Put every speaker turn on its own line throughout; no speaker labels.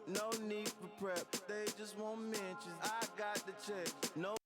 No need for prep, they just want mentions. I got the check. No.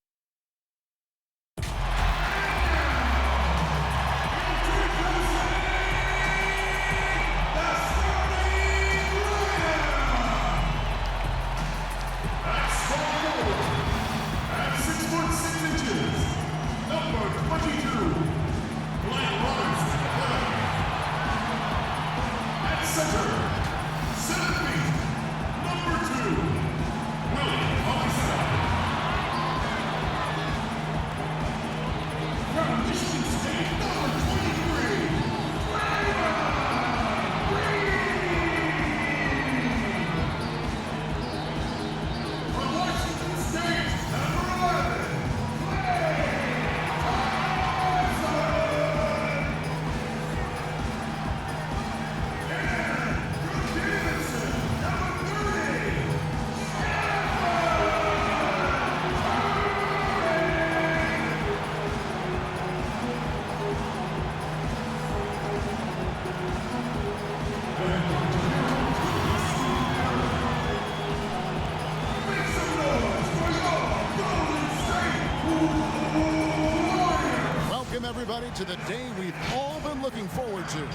Welcome everybody to the day we've all been looking forward to.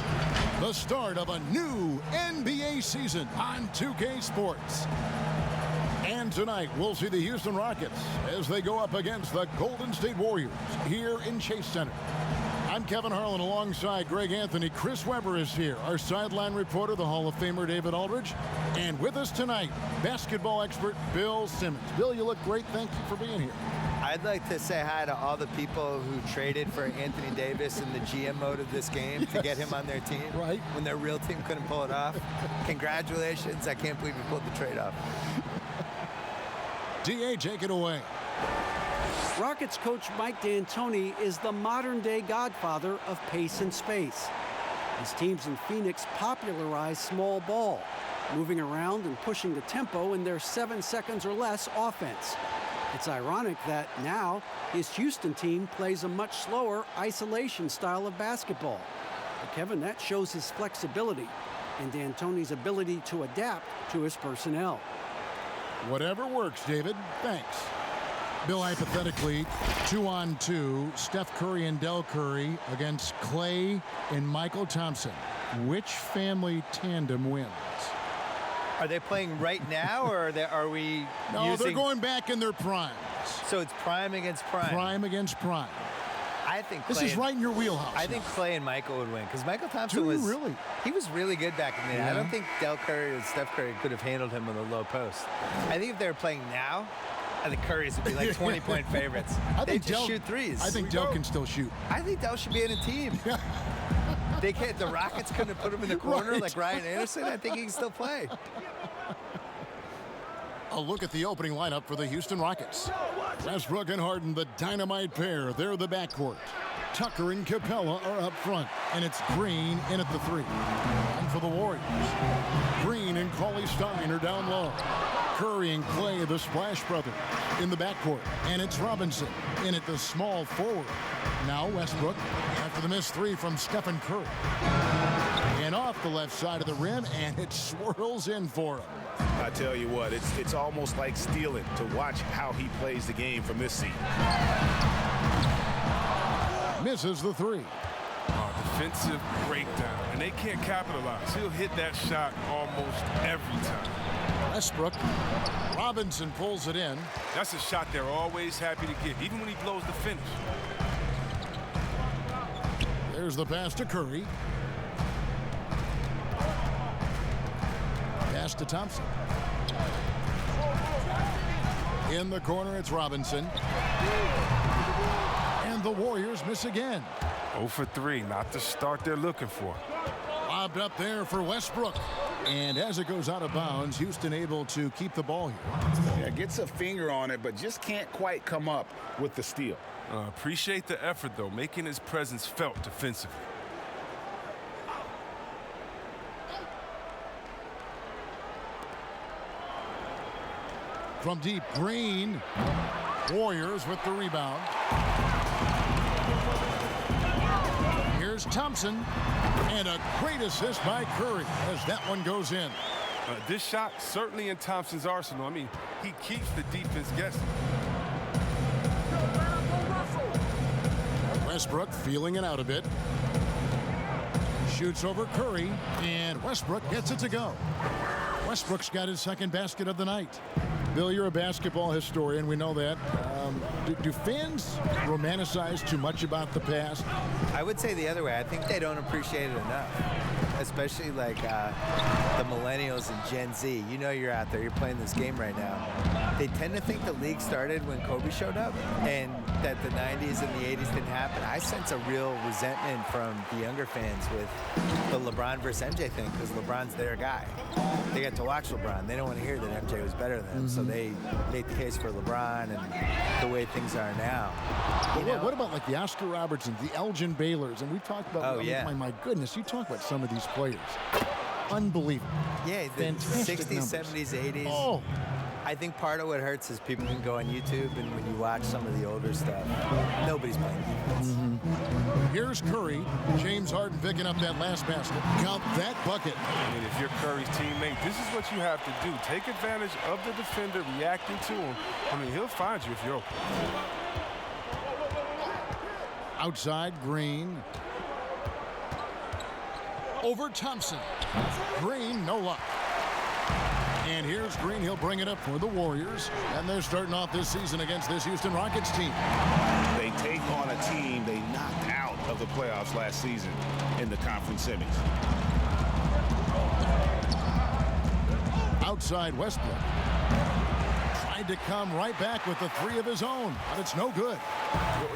The start of a new NBA season on 2K Sports. And tonight we'll see the Houston Rockets as they go up against the Golden State Warriors here in Chase Center. I'm Kevin Harlan alongside Greg Anthony. Chris Webber is here, our sideline reporter, the Hall of Famer David Aldridge. And with us tonight, basketball expert Bill Simmons. Bill, you look great. Thank you for being here.
I'd like to say hi to all the people who traded for Anthony Davis in the GM mode of this game to get him on their team.
Right.
When their real team couldn't pull it off. Congratulations. I can't believe you pulled the trade off.
DA, take it away.
Rockets coach Mike D'Antoni is the modern-day godfather of pace and space. His teams in Phoenix popularized small ball, moving around and pushing the tempo in their 7 seconds or less offense. It's ironic that now his Houston team plays a much slower isolation style of basketball. But Kevin, that shows his flexibility and D'Antoni's ability to adapt to his personnel.
Whatever works, David. Thanks. Bill, hypothetically, 2-on-2, Steph Curry and Del Curry against Klay and Michael Thompson. Which family tandem wins?
Are they playing right now, or are we
No,
using...
they're going back in their primes.
So it's prime against prime.
Prime against prime.
I think
This is right in your wheelhouse.
I think Klay and Michael would win, because Michael Thompson
Do you
was
really?
He was really good back in the day.
Yeah.
I don't think Del Curry and Steph Curry could have handled him on the low post. I think if they were playing now, I think Curry's would be like 20-point favorites. They just shoot threes.
I think Del can still shoot.
I think Del should be in a team. They can't. The Rockets couldn't have put him in the corner
Right.
like Ryan Anderson. I think he can still play.
A look at the opening lineup for the Houston Rockets. Westbrook and Harden, the dynamite pair. They're the backcourt. Tucker and Capella are up front, and it's Green in at the 3. And for the Warriors, Green and Cauley Stein are down low. Curry and Klay, the Splash Brothers, in the backcourt, and it's Robinson in at the small forward. Now Westbrook after the missed 3 from Stephen Curry. And off the left side of the rim, and it swirls in for him.
I tell you what, it's almost like stealing to watch how he plays the game from this seat.
Misses the 3.
Defensive breakdown, and they can't capitalize. He'll hit that shot almost every time.
Westbrook. Robinson pulls it in.
That's a shot they're always happy to get, even when he blows the finish.
There's the pass to Curry. Pass to Thompson. In the corner, it's Robinson. And the Warriors miss again.
0 for 3, not the start they're looking for.
Lobbed up there for Westbrook. And as it goes out of bounds, Houston able to keep the ball here.
Yeah, gets a finger on it, but just can't quite come up with the steal.
Appreciate the effort, though, making his presence felt defensively.
From deep, Green. Warriors with the rebound. Here's Thompson. And a great assist by Curry as that one goes in.
This shot certainly in Thompson's arsenal. I mean, he keeps the defense guessing.
Westbrook feeling it out a bit. Shoots over Curry, and Westbrook gets it to go. Westbrook's got his second basket of the night. Bill, you're a basketball historian. We know that. Do fans romanticize too much about the past?
I would say the other way. I think they don't appreciate it enough, especially like the millennials and Gen Z. You know you're out there. You're playing this game right now. They tend to think the league started when Kobe showed up and that the 90s and the 80s didn't happen. I sense a real resentment from the younger fans with the LeBron versus MJ thing because LeBron's their guy. They get to watch LeBron. They don't want to hear that MJ was better than them, so they make the case for LeBron and the way things are now.
What about like the Oscar Robertsons, the Elgin Baylors, and we talked about, my goodness, you talk about some of these players. Unbelievable.
Yeah, the 60s, 70s, 80s.
Oh.
I think part of what hurts is people can go on YouTube, and when you watch some of the older stuff, nobody's playing defense.
Here's Curry. James Harden picking up that last basket. Count that bucket.
And if you're Curry's teammate, this is what you have to do. Take advantage of the defender reacting to him. I mean, he'll find you if you're open.
Outside, Green. Over Thompson. Green, no luck. And here's Green. He'll bring it up for the Warriors. And they're starting off this season against this Houston Rockets team.
They take on a team they knocked out of the playoffs last season in the conference semis.
Outside Westbrook. Tried to come right back with the three of his own, but it's no good.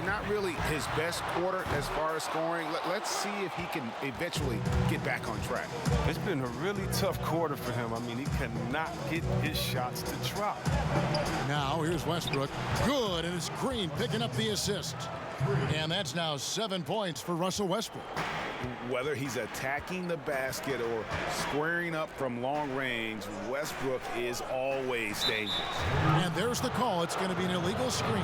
Not really his best quarter as far as scoring. Let's see if he can eventually get back on track.
It's been a really tough quarter for him. I mean, he cannot get his shots to drop.
Now here's Westbrook. Good, and it's Green picking up the assist. And that's now 7 points for Russell Westbrook.
Whether he's attacking the basket or squaring up from long range, Westbrook is always dangerous.
And there's the call. It's going to be an illegal screen.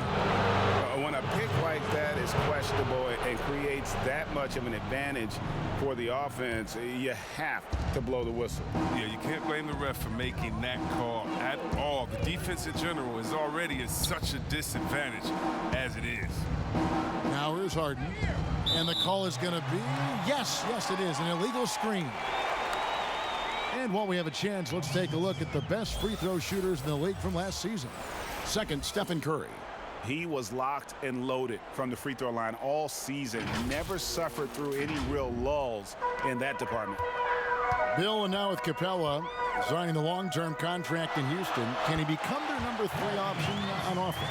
When a pick like that is questionable and creates that much of an advantage for the offense, you have to blow the whistle.
Yeah, you can't blame the ref for making that call at all. The defense in general is already at such a disadvantage as it is.
Now here's Harden. And the call is going to be, yes, it is, an illegal screen. And while we have a chance, let's take a look at the best free throw shooters in the league from last season. Second, Stephen Curry.
He was locked and loaded from the free throw line all season. Never suffered through any real lulls in that department.
Bill, and now with Capella signing the long-term contract in Houston, can he become their number 3 option on offense?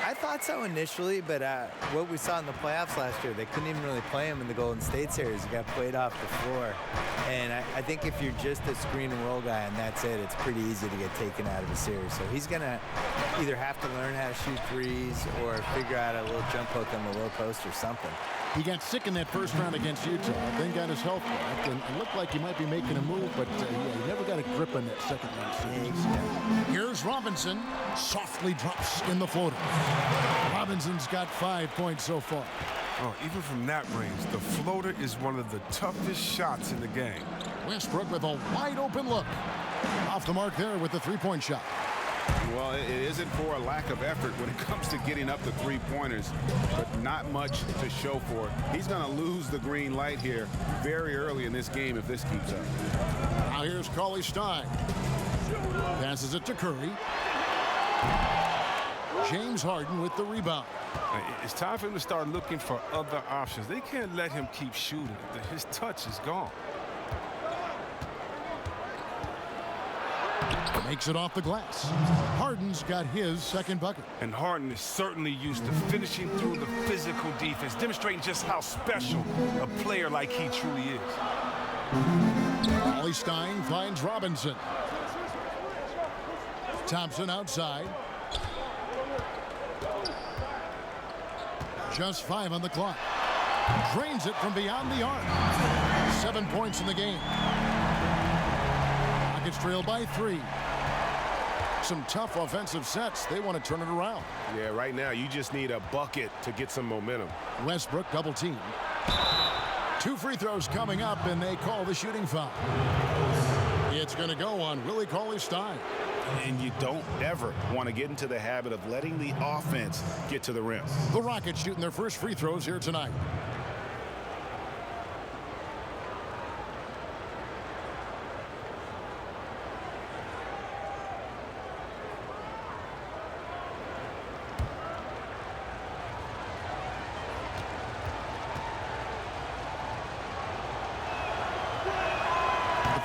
I thought so initially, but what we saw in the playoffs last year, they couldn't even really play him in the Golden State series. He got played off the floor. And I think if you're just a screen and roll guy and that's it, it's pretty easy to get taken out of a series. So he's going to either have to learn how to shoot threes or figure out a little jump hook on the low post or something.
He got sick in that first round against Utah, then got his health back, and it looked like he might be making a move, but he never got a grip on that second round series. Here's Robinson, softly drops in the floater. Robinson's got 5 points so far.
Oh, even from that range, the floater is one of the toughest shots in the game.
Westbrook with a wide open look. Off the mark there with the three-point shot.
Well, it isn't for a lack of effort when it comes to getting up the three-pointers, but not much to show for it. He's going to lose the green light here very early in this game if this keeps up.
Now here's Cauley-Stein. Passes it to Curry. James Harden with the rebound.
It's time for him to start looking for other options. They can't let him keep shooting. His touch is gone.
Makes it off the glass. Harden's got his second bucket.
And Harden is certainly used to finishing through the physical defense, demonstrating just how special a player like he truly is.
Cauley-Stein finds Robinson. Thompson outside. Just 5 on the clock. Drains it from beyond the arc. 7 points in the game. Rockets trail by 3. Some tough offensive sets. They want to turn it around.
Yeah, right now you just need a bucket to get some momentum.
Westbrook double team. 2 free throws coming up, and they call the shooting foul. It's going to go on Willie Cauley-Stein.
And you don't ever want to get into the habit of letting the offense get to the rim.
The Rockets shooting their first free throws here tonight.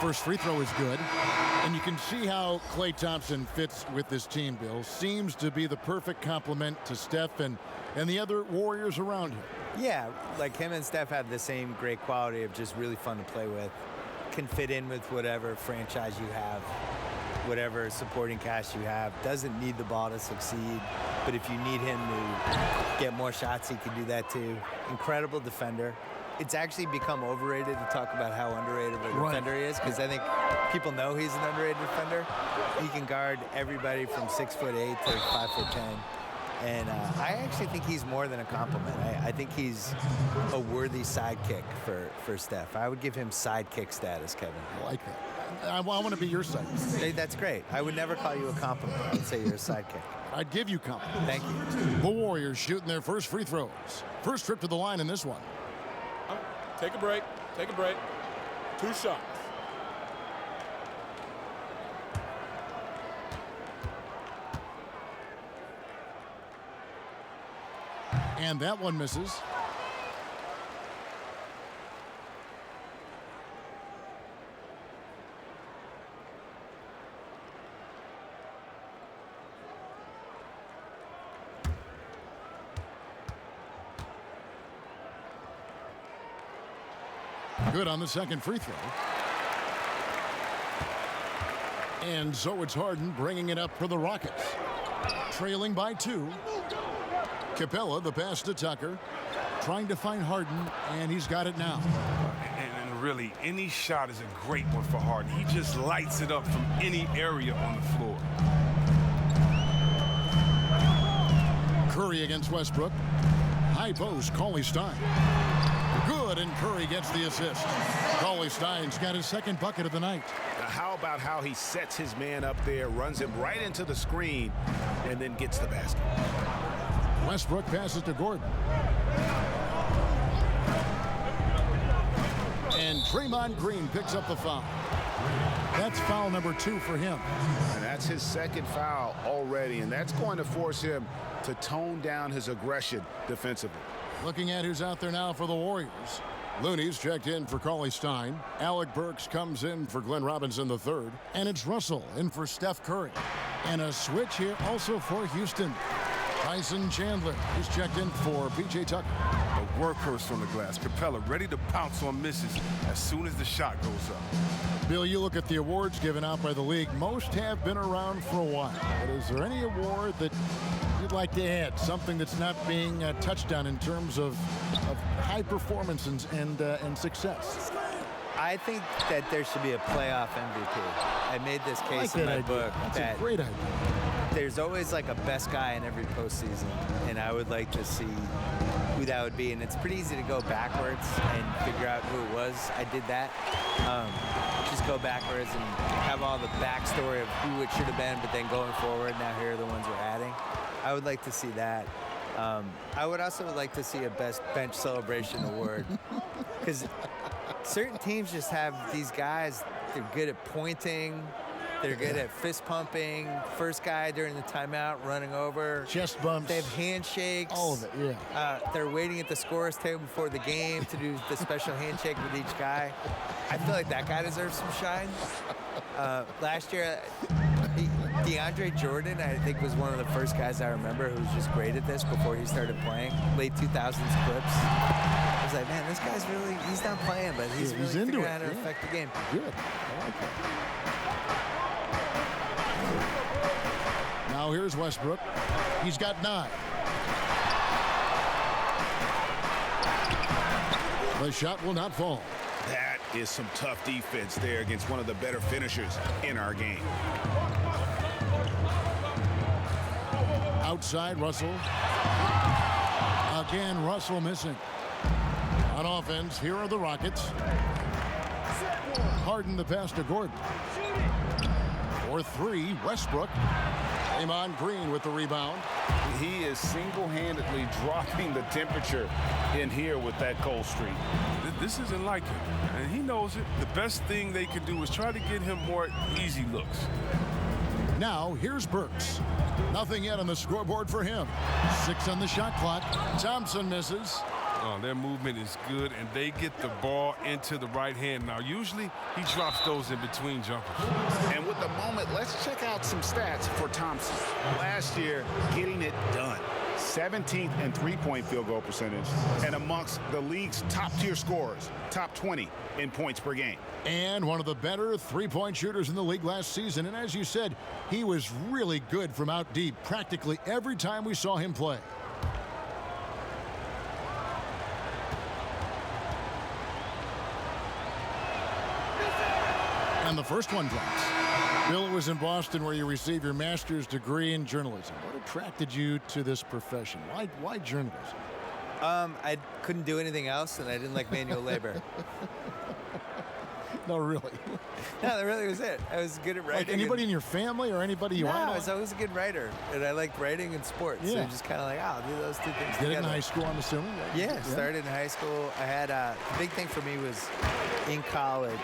First free throw is good, and you can see how Klay Thompson fits with this team, Bill. Seems to be the perfect complement to Steph and the other Warriors around him.
Yeah, like him and Steph have the same great quality of just really fun to play with. Can fit in with whatever franchise you have, whatever supporting cast you have. Doesn't need the ball to succeed, but if you need him to get more shots, he can do that too. Incredible defender. It's actually become overrated to talk about how underrated of a defender he is, because I think people know he's an underrated defender. He can guard everybody from 6'8" to 5'10", and I actually think he's more than a compliment. I think he's a worthy sidekick for Steph. I would give him sidekick status, Kevin.
I like that. I want to be your sidekick.
Hey, that's great. I would never call you a compliment. I would say you're a sidekick.
I'd give you compliments.
Thank you.
The Warriors shooting their first free throws. First trip to the line in this one.
Take a break. Take a break. 2 shots.
And that one misses. Good on the second free throw. And so it's Harden bringing it up for the Rockets. Trailing by 2. Capella, the pass to Tucker. Trying to find Harden, and he's got it now.
And really, any shot is a great one for Harden. He just lights it up from any area on the floor.
Curry against Westbrook. High post, Cauley-Stein. Good, and Curry gets the assist. Cauley-Stein's got his second bucket of the night.
Now, how about how he sets his man up there, runs him right into the screen, and then gets the basket.
Westbrook passes to Gordon. And Draymond Green picks up the foul. That's foul number 2 for him.
And that's his second foul already, and that's going to force him to tone down his aggression defensively.
Looking at who's out there now for the Warriors. Looney's checked in for Cauley-Stein. Alec Burks comes in for Glenn Robinson III. And it's Russell in for Steph Curry. And a switch here also for Houston. Tyson Chandler is checked in for P.J. Tucker.
A workhorse from the glass. Capella ready to pounce on misses as soon as the shot goes up.
Bill, you look at the awards given out by the league. Most have been around for a while. But is there any award that you'd like to add? Something that's not being touched on in terms of high performance and success?
I think that there should be a playoff MVP. I made this case in my book.
That's a great idea.
There's always like a best guy in every postseason, and I would like to see who that would be. And it's pretty easy to go backwards and figure out who it was. I did that. Just go backwards and have all the backstory of who it should have been, but then going forward, now here are the ones we're adding. I would like to see that. I would also like to see a best bench celebration award, because certain teams just have these guys. They're good at pointing. They're good at fist pumping. First guy during the timeout running over.
Chest bumps.
They have handshakes.
All of it, yeah.
They're waiting at the scorer's table before the game to do the special handshake with each guy. I feel like that guy deserves some shine. Last year, DeAndre Jordan, I think, was one of the first guys I remember who was just great at this before he started playing. Late 2000s Clips. I was like, man, this guy's really, he's not playing, but he's really figuring out how to affect the game.
Good. I like that. Now here's Westbrook. He's got 9. The shot will not fall.
That is some tough defense there against one of the better finishers in our game.
Outside, Russell. Again, Russell missing. On offense, here are the Rockets. Harden the pass to Gordon. For three, Westbrook. Draymond Green with the rebound.
He is single-handedly dropping the temperature in here with that cold streak.
This isn't like him, and he knows it. The best thing they can do is try to get him more easy looks.
Now, here's Burks. Nothing yet on the scoreboard for him. 6 on the shot clock. Thompson misses.
Their movement is good, and they get the ball into the right hand. Now, usually he drops those in between jumpers.
And with the moment, let's check out some stats for Thompson. Last year, getting it done. 17th in three-point field goal percentage, and amongst the league's top-tier scorers, top 20 in points per game.
And one of the better three-point shooters in the league last season. And as you said, he was really good from out deep practically every time we saw him play. And the first one drops. Bill, it was in Boston where you received your master's degree in journalism. What attracted you to this profession? Why journalism?
I couldn't do anything else, and I didn't like manual labor.
No, really.
No, that really was it. I was good at writing.
Like anybody in your family or anybody you
No,
idolize?
I was always a good writer, and I liked writing and sports.
Yeah.
So just kind of like, I'll do those two things
Did
together.
it in high school, I'm assuming? Right?
Yeah, started in high school. I had the big thing for me was in college.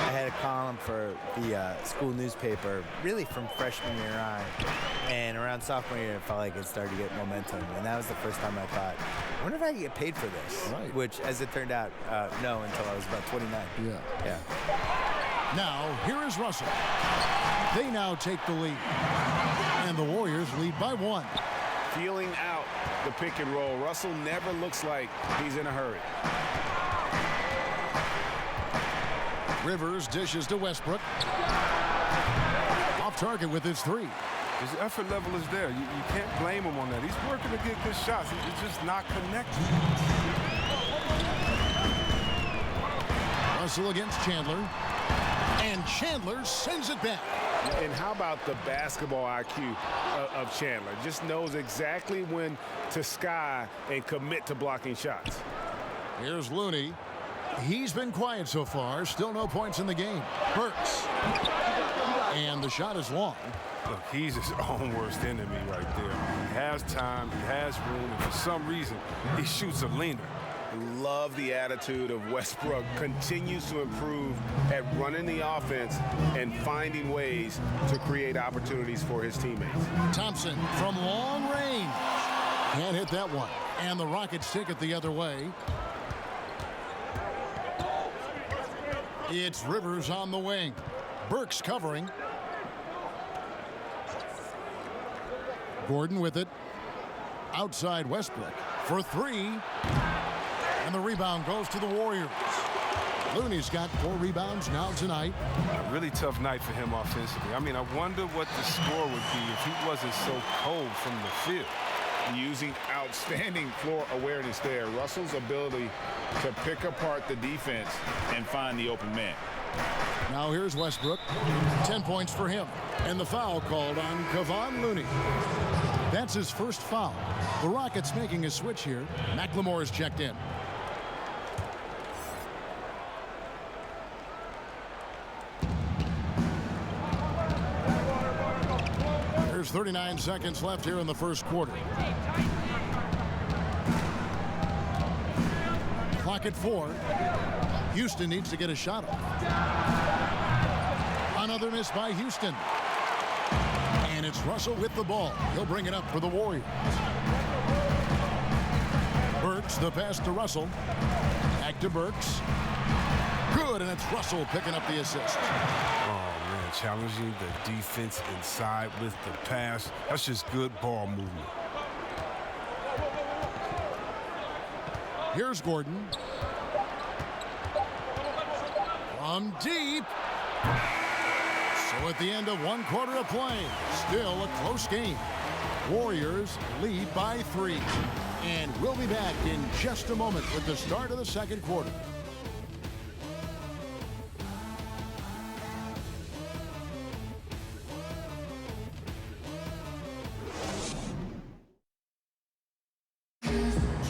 I had a column for the school newspaper, really from freshman year on. And around sophomore year, I felt like it started to get momentum. And that was the first time I thought, I wonder if I could get paid for this.
Right.
Which, as it turned out, no, until I was about 29.
Yeah. Now, here is Russell. They now take the lead. And the Warriors lead by 1.
Feeling out the pick and roll. Russell never looks like he's in a hurry.
Rivers dishes to Westbrook. Off target with his 3.
His effort level is there. You can't blame him on that. He's working to get good shots. He's just not connecting.
Russell against Chandler. And Chandler sends it back.
And how about the basketball IQ of Chandler? Just knows exactly when to sky and commit to blocking shots.
Here's Looney. He's been quiet so far. Still no points in the game. Burks. And the shot is long.
Look, he's his own worst enemy right there. He has time, he has room, and for some reason, he shoots a leaner.
Love the attitude of Westbrook. Continues to improve at running the offense and finding ways to create opportunities for his teammates.
Thompson from long range. Can't hit that one. And the Rockets take it the other way. It's Rivers on the wing. Burks covering. Gordon with it. Outside Westbrook for 3. And the rebound goes to the Warriors. Looney's got 4 rebounds now tonight.
A really tough night for him offensively. I mean, I wonder what the score would be if he wasn't so cold from the field.
Using outstanding floor awareness there. Russell's ability to pick apart the defense and find the open man.
Now here's Westbrook. 10 points for him. And the foul called on Kevon Looney. That's his first foul. The Rockets making a switch here. McLemore is checked in. There's 39 seconds left here in the first quarter. Clock at 4. Houston needs to get a shot off. Another miss by Houston. And it's Russell with the ball. He'll bring it up for the Warriors. Burks, the pass to Russell. Back to Burks. Good, and it's Russell picking up the assist.
Oh, man, challenging the defense inside with the pass. That's just good ball movement.
Here's Gordon. From deep. So at the end of 1 quarter of play, still a close game. Warriors lead by 3. And we'll be back in just a moment with the start of the second quarter.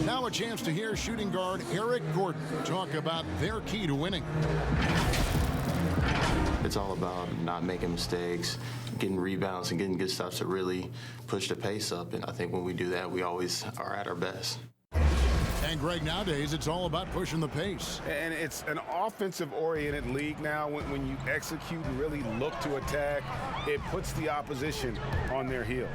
Now a chance to hear shooting guard Eric Gordon talk about their key to winning.
it's all about not making mistakes, getting rebounds, and getting good stops to really push the pace up. And I think when we do that, we always are at our best.
And, Greg, nowadays it's all about pushing the pace.
And it's an offensive-oriented league now. When you execute and really look to attack, it puts the opposition on their heels.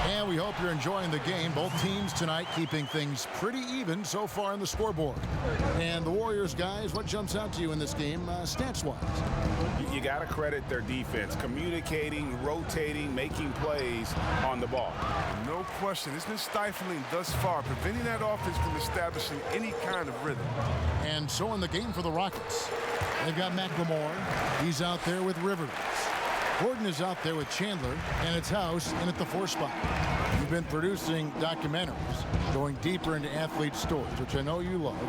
And we hope you're enjoying the game. Both teams tonight keeping things pretty even so far on the scoreboard. And the Warriors, guys, what jumps out to you in this game stats-wise?
You got to credit their defense, communicating, rotating, making plays on the ball.
No question. It's been stifling thus far, preventing that offense from establishing any kind of rhythm.
And so in the game for the Rockets, they've got McLemore. He's out there with Rivers. Gordon is out there with Chandler, and it's House in at the 4 spot. You've been producing documentaries, going deeper into athlete stories, which I know you love,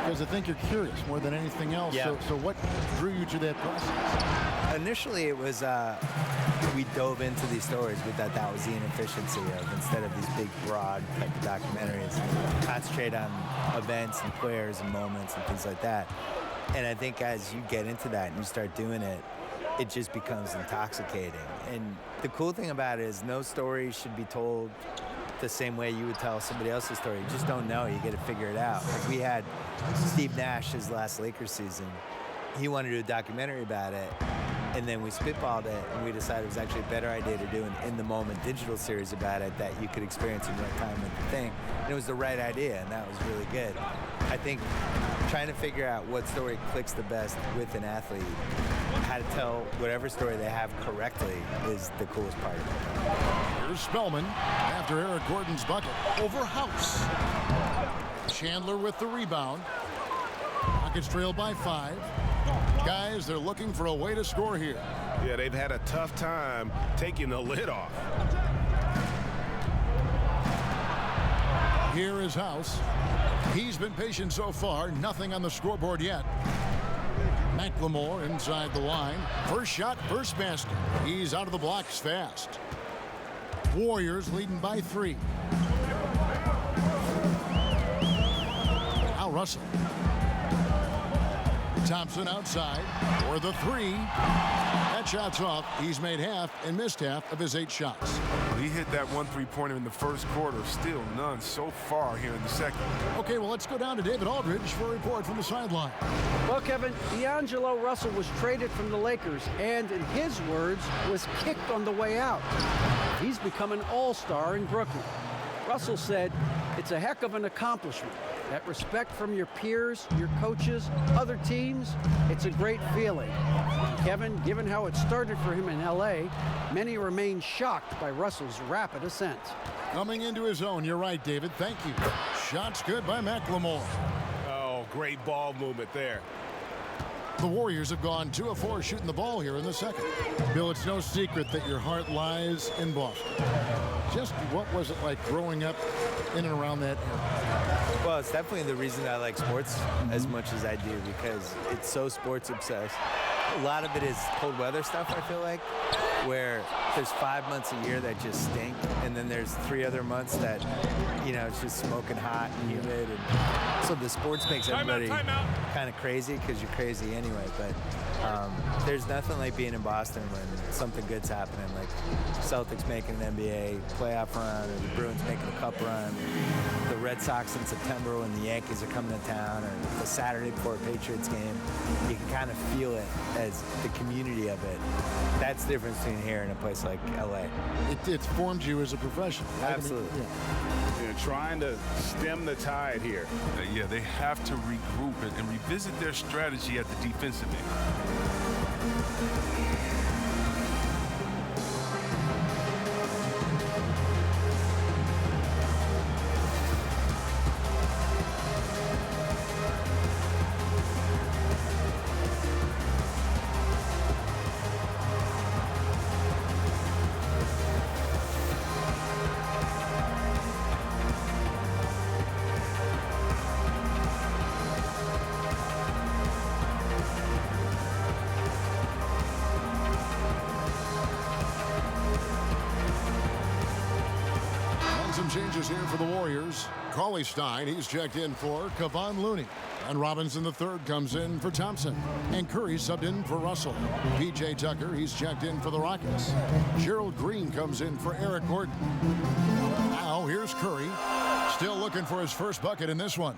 because I think you're curious more than anything else.
Yeah.
So what drew you to that process?
Initially, it was we dove into these stories. We thought that was the inefficiency of, instead of these big, broad type of documentaries, concentrate on events and players and moments and things like that. And I think as you get into that and you start doing it, it just becomes intoxicating. And the cool thing about it is no story should be told the same way you would tell somebody else's story. You just don't know. You got to figure it out. Like we had Steve Nash, his last Lakers season. He wanted to do a documentary about it. And then we spitballed it, and we decided it was actually a better idea to do an in-the-moment digital series about it that you could experience in real time with the thing. And it was the right idea, and that was really good. I think trying to figure out what story clicks the best with an athlete, how to tell whatever story they have correctly is the coolest part of it.
Here's Spellman after Eric Gordon's bucket over House. Chandler with the rebound. Rockets trail by 5. Guys, they're looking for a way to score here.
Yeah, they've had a tough time taking the lid off.
Here is House. He's been patient so far. Nothing on the scoreboard yet. McLemore inside the line. First shot, first basket. He's out of the blocks fast. Warriors leading by 3. Al Russell. Thompson outside for the 3. That shot's off. He's made half and missed half of his 8 shots.
He hit that 1 3-pointer in the first quarter. Still none so far here in the second.
Okay, well, let's go down to David Aldridge for a report from the sideline.
Well, Kevin, D'Angelo Russell was traded from the Lakers and, in his words, was kicked on the way out. He's become an all-star in Brooklyn. Russell said, "It's a heck of an accomplishment. That respect from your peers, your coaches, other teams, it's a great feeling." Kevin, given how it started for him in L.A., many remain shocked by Russell's rapid ascent.
Coming into his own, you're right, David. Thank you. Shots good by McLemore.
Oh, great ball movement there.
The Warriors have gone 2 of 4 shooting the ball here in the second. Bill, it's no secret that your heart lies in Boston. Just what was it like growing up in and around that area?
Well, it's definitely the reason I like sports as much as I do, because it's so sports obsessed. A lot of it is cold weather stuff, I feel like, where there's 5 months a year that just stink, and then there's 3 other months that, you know, it's just smoking hot and humid. And so the sports makes everybody kind of crazy because you're crazy anyway. But there's nothing like being in Boston when something good's happening, like Celtics making an NBA playoff run, or the Bruins making a cup run, the Red Sox in September when the Yankees are coming to town, or the Saturday before a Patriots game. You can kind of feel it as the community of it. That's the difference between here and a place like LA.
It formed you as a professional. Right?
Absolutely.
I mean, yeah.
They're trying to stem the tide here.
Yeah, they have to regroup and revisit their strategy at the defensive end.
Changes here for the Warriors. Cauley Stein, he's checked in for Kevon Looney. And Robinson III comes in for Thompson. And Curry subbed in for Russell. P.J. Tucker, he's checked in for the Rockets. Gerald Green comes in for Eric Gordon. Now here's Curry, still looking for his first bucket in this one.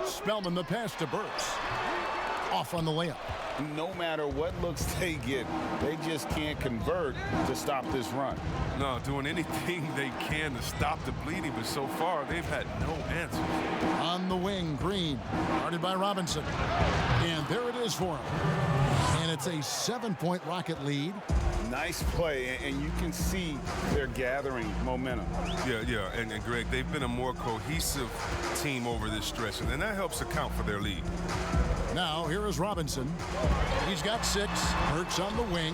Spellman the pass to Burks. Off on the layup.
No matter what looks they get, they just can't convert to stop this run.
No, doing anything they can to stop the bleeding, but so far they've had no answers.
On the wing, Green, guarded by Robinson. And there it is for him. And it's a 7-point Rocket lead.
Nice play, and you can see they're gathering momentum.
Yeah, and Greg, they've been a more cohesive team over this stretch, and that helps account for their lead.
Now, here is Robinson. He's got 6. Burks on the wing.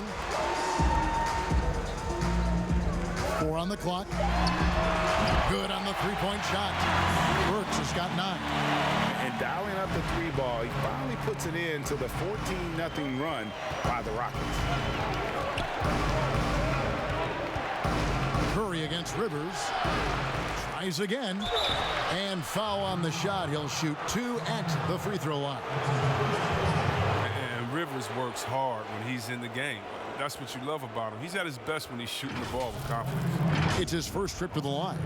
4 on the clock. Good on the three-point shot. Burks has got 9.
And dialing up the 3 ball, he finally puts it in to the 14-0 run by the Rockets.
Curry against Rivers. Tries again. And foul on the shot. He'll shoot 2 at the free throw line.
And Rivers works hard when he's in the game. That's what you love about him. He's at his best when he's shooting the ball with confidence.
It's his first trip to the line.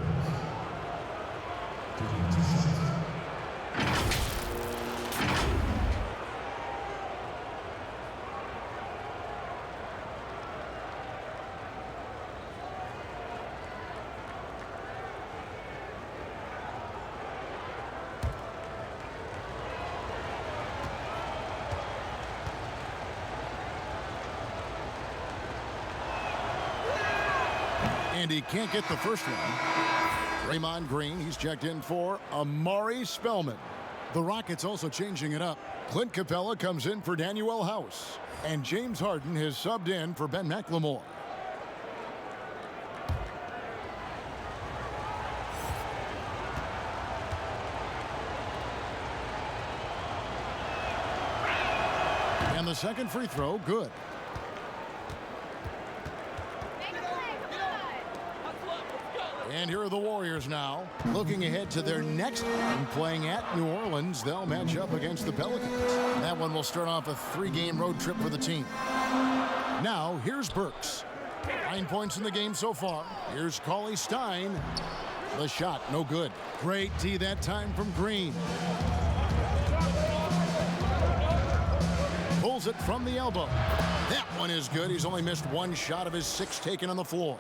And he can't get the first one. Draymond Green, he's checked in for Amari Spellman. The Rockets also changing it up. Clint Capella comes in for Danuel House. And James Harden has subbed in for Ben McLemore. And the second free throw, good. And here are the Warriors now, looking ahead to their next game, playing at New Orleans. They'll match up against the Pelicans. That one will start off a 3-game road trip for the team. Now, here's Burks. 9 points in the game so far. Here's Cauley Stein. The shot, no good. Great D that time from Green. Pulls it from the elbow. That one is good. He's only missed 1 shot of his 6 taken on the floor.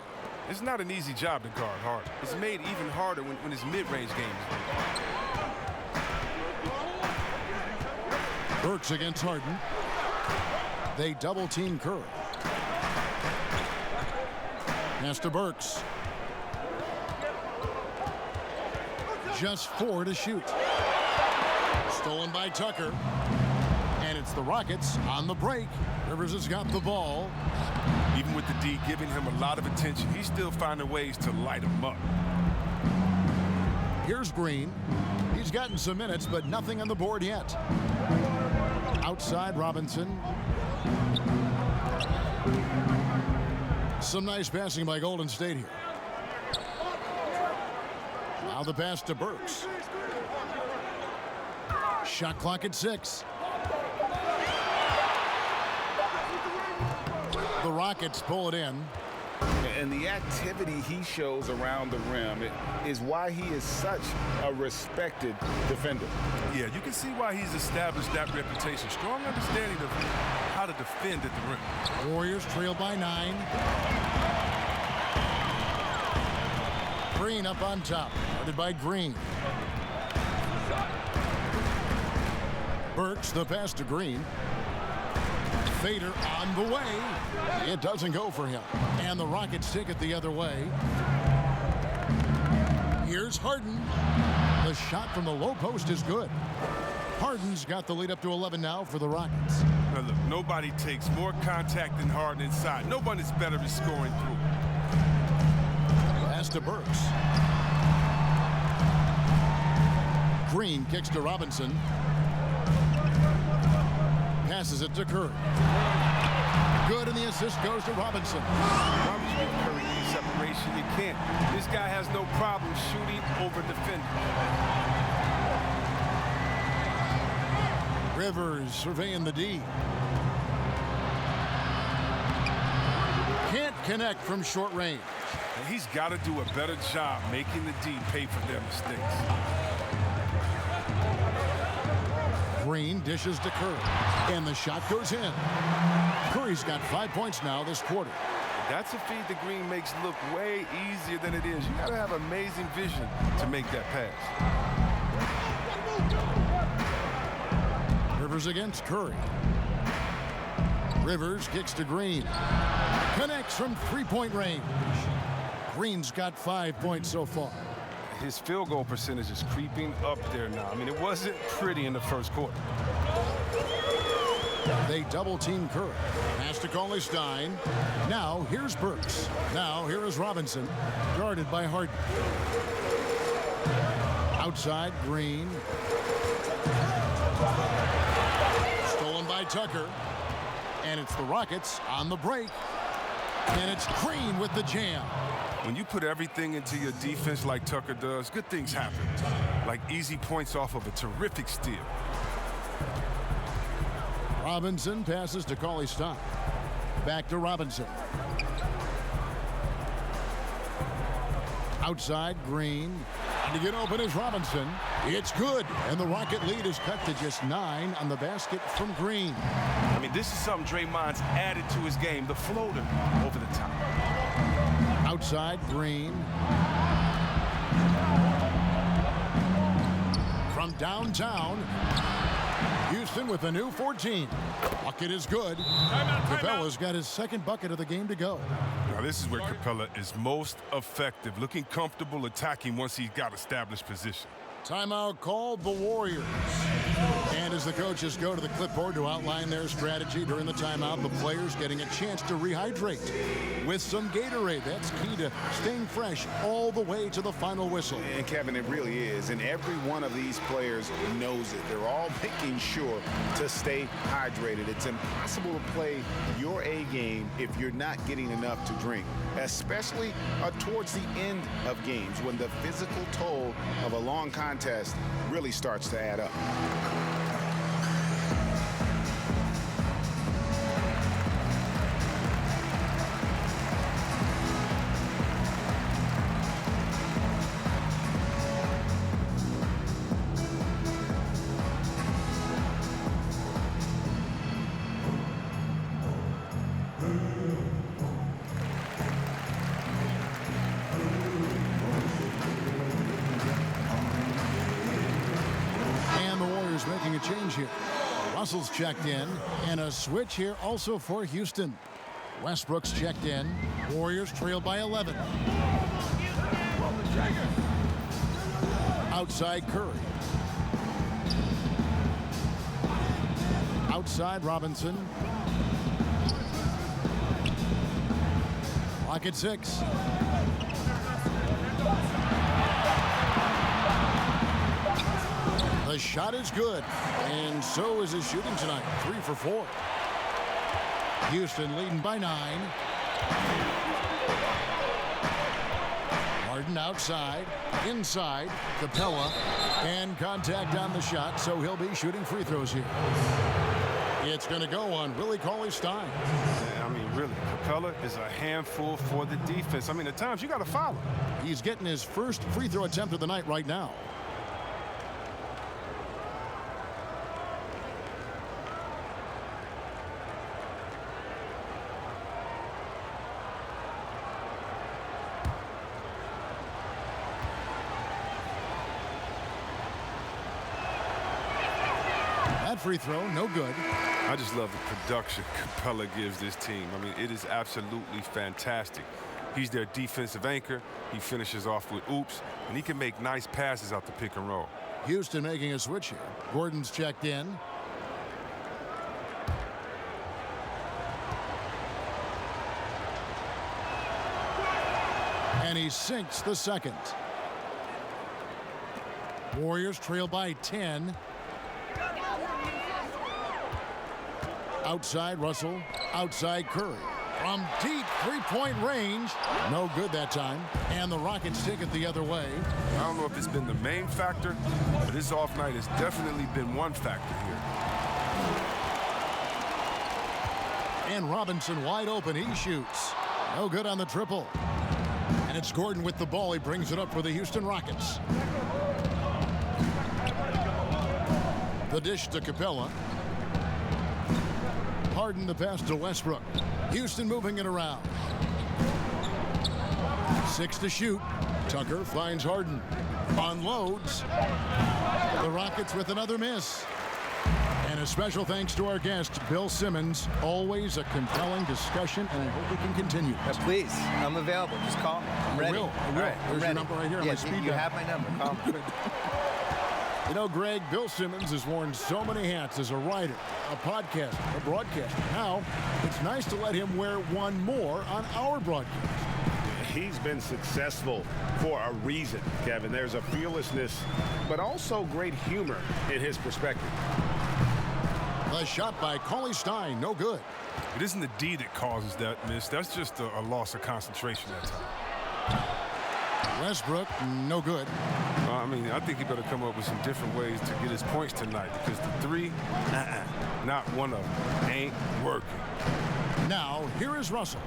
It's not an easy job to guard Harden. It's made even harder when his mid-range game is played.
Burks against Harden. They double-team Curry. Pass to Burks. Just 4 to shoot. Stolen by Tucker. And it's the Rockets on the break. Rivers has got the ball.
Even with the D giving him a lot of attention, he's still finding ways to light him up.
Here's Green. He's gotten some minutes, but nothing on the board yet. Outside Robinson. Some nice passing by Golden State here. Now the pass to Burks. Shot clock at 6. The Rockets pull it in.
And the activity he shows around the rim is why he is such a respected defender.
Yeah, you can see why he's established that reputation. Strong understanding of how to defend at the rim.
Warriors trail by 9. Green up on top. Guarded by Green. Burks, the pass to Green. Fader on the way. It doesn't go for him. And the Rockets take it the other way. Here's Harden. The shot from the low post is good. Harden's got the lead up to 11 now for the Rockets.
Now look, nobody takes more contact than Harden inside. Nobody's better at scoring through.
Pass to Burks. Green kicks to Robinson. Passes it to Curry. Good good, and the assist goes to Robinson.
Why would you give Curry any separation? You can't. This guy has no problem shooting over defending.
Rivers surveying the D. Can't connect from short range.
And he's got to do a better job making the D pay for their mistakes.
Green dishes to Curry, and the shot goes in. Curry's got 5 points now this quarter.
That's a feed that Green makes look way easier than it is. You got to have amazing vision to make that pass.
Rivers against Curry. Rivers kicks to Green. Connects from three-point range. Green's got 5 points so far.
His field goal percentage is creeping up there now. I mean, it wasn't pretty in the first quarter.
They double-team Curry. Pass to Cauley-Stein. Now here's Burks. Now here is Robinson. Guarded by Harden. Outside, Green. Stolen by Tucker. And it's the Rockets on the break. And it's Green with the jam.
When you put everything into your defense like Tucker does, good things happen. Like easy points off of a terrific steal.
Robinson passes to Cauley-Stein. Back to Robinson. Outside, Green. To get open is Robinson. It's good. And the Rocket lead is cut to just 9 on the basket from Green.
I mean, this is something Draymond's added to his game, the floater over the top.
Outside, Green. From downtown, Houston with a new 14. Bucket is good. Capella's got his second bucket of the game to go.
Now, this is where Capella is most effective, looking comfortable attacking once he's got established position.
Timeout called the Warriors. And as the coaches go to the clipboard to outline their strategy during the timeout, the players getting a chance to rehydrate with some Gatorade. That's key to staying fresh all the way to the final whistle.
And Kevin, it really is. And every one of these players knows it. They're all making sure to stay hydrated. It's impossible to play your A game if you're not getting enough to drink, especially towards the end of games when the physical toll of a long contest really starts to add up.
Making a change here. Russell's checked in, and a switch here also for Houston. Westbrook's checked in. Warriors trail by 11. Outside, Curry. Outside, Robinson. Clock at 6. The shot is good, and so is his shooting tonight. 3 for 4. Houston leading by 9. Harden outside, inside, Capella, and contact on the shot, so he'll be shooting free throws here. It's going to go on Willie Cauley-Stein.
I mean, really, Capella is a handful for the defense. I mean, at times you got to follow.
He's getting his first free throw attempt of the night right now. That free throw, no good.
I just love the production Capella gives this team. I mean, it is absolutely fantastic. He's their defensive anchor. He finishes off with oops, and he can make nice passes out the pick and roll.
Houston making a switch here. Gordon's checked in. And he sinks the second. Warriors trail by 10. Outside Russell, outside Curry. From deep three-point range, no good that time. And the Rockets take it the other way.
I don't know if it's been the main factor, but this off night has definitely been one factor here.
And Robinson wide open, he shoots. No good on the triple. And it's Gordon with the ball. He brings it up for the Houston Rockets. The dish to Capella. Harden the pass to Westbrook. Houston moving it around. 6 to shoot. Tucker finds Harden. Unloads. The Rockets with another miss. And a special thanks to our guest, Bill Simmons. Always a compelling discussion, and I hope we can continue.
Please, I'm available. Just call me. I'm ready.
I will.
All right,
There's your number right here on my speed
you
dial.
have my number. Call me.
You know, Greg, Bill Simmons has worn so many hats as a writer, a podcaster, a broadcaster. Now, it's nice to let him wear one more on our broadcast.
He's been successful for a reason, Kevin. There's a fearlessness, but also great humor in his perspective.
The shot by Cauley Stein, no good.
It isn't the D that causes that miss. That's just a loss of concentration that time.
Westbrook, no good.
I mean, I think he better come up with some different ways to get his points tonight, because the three, not one of them, ain't working.
Now, here is Russell.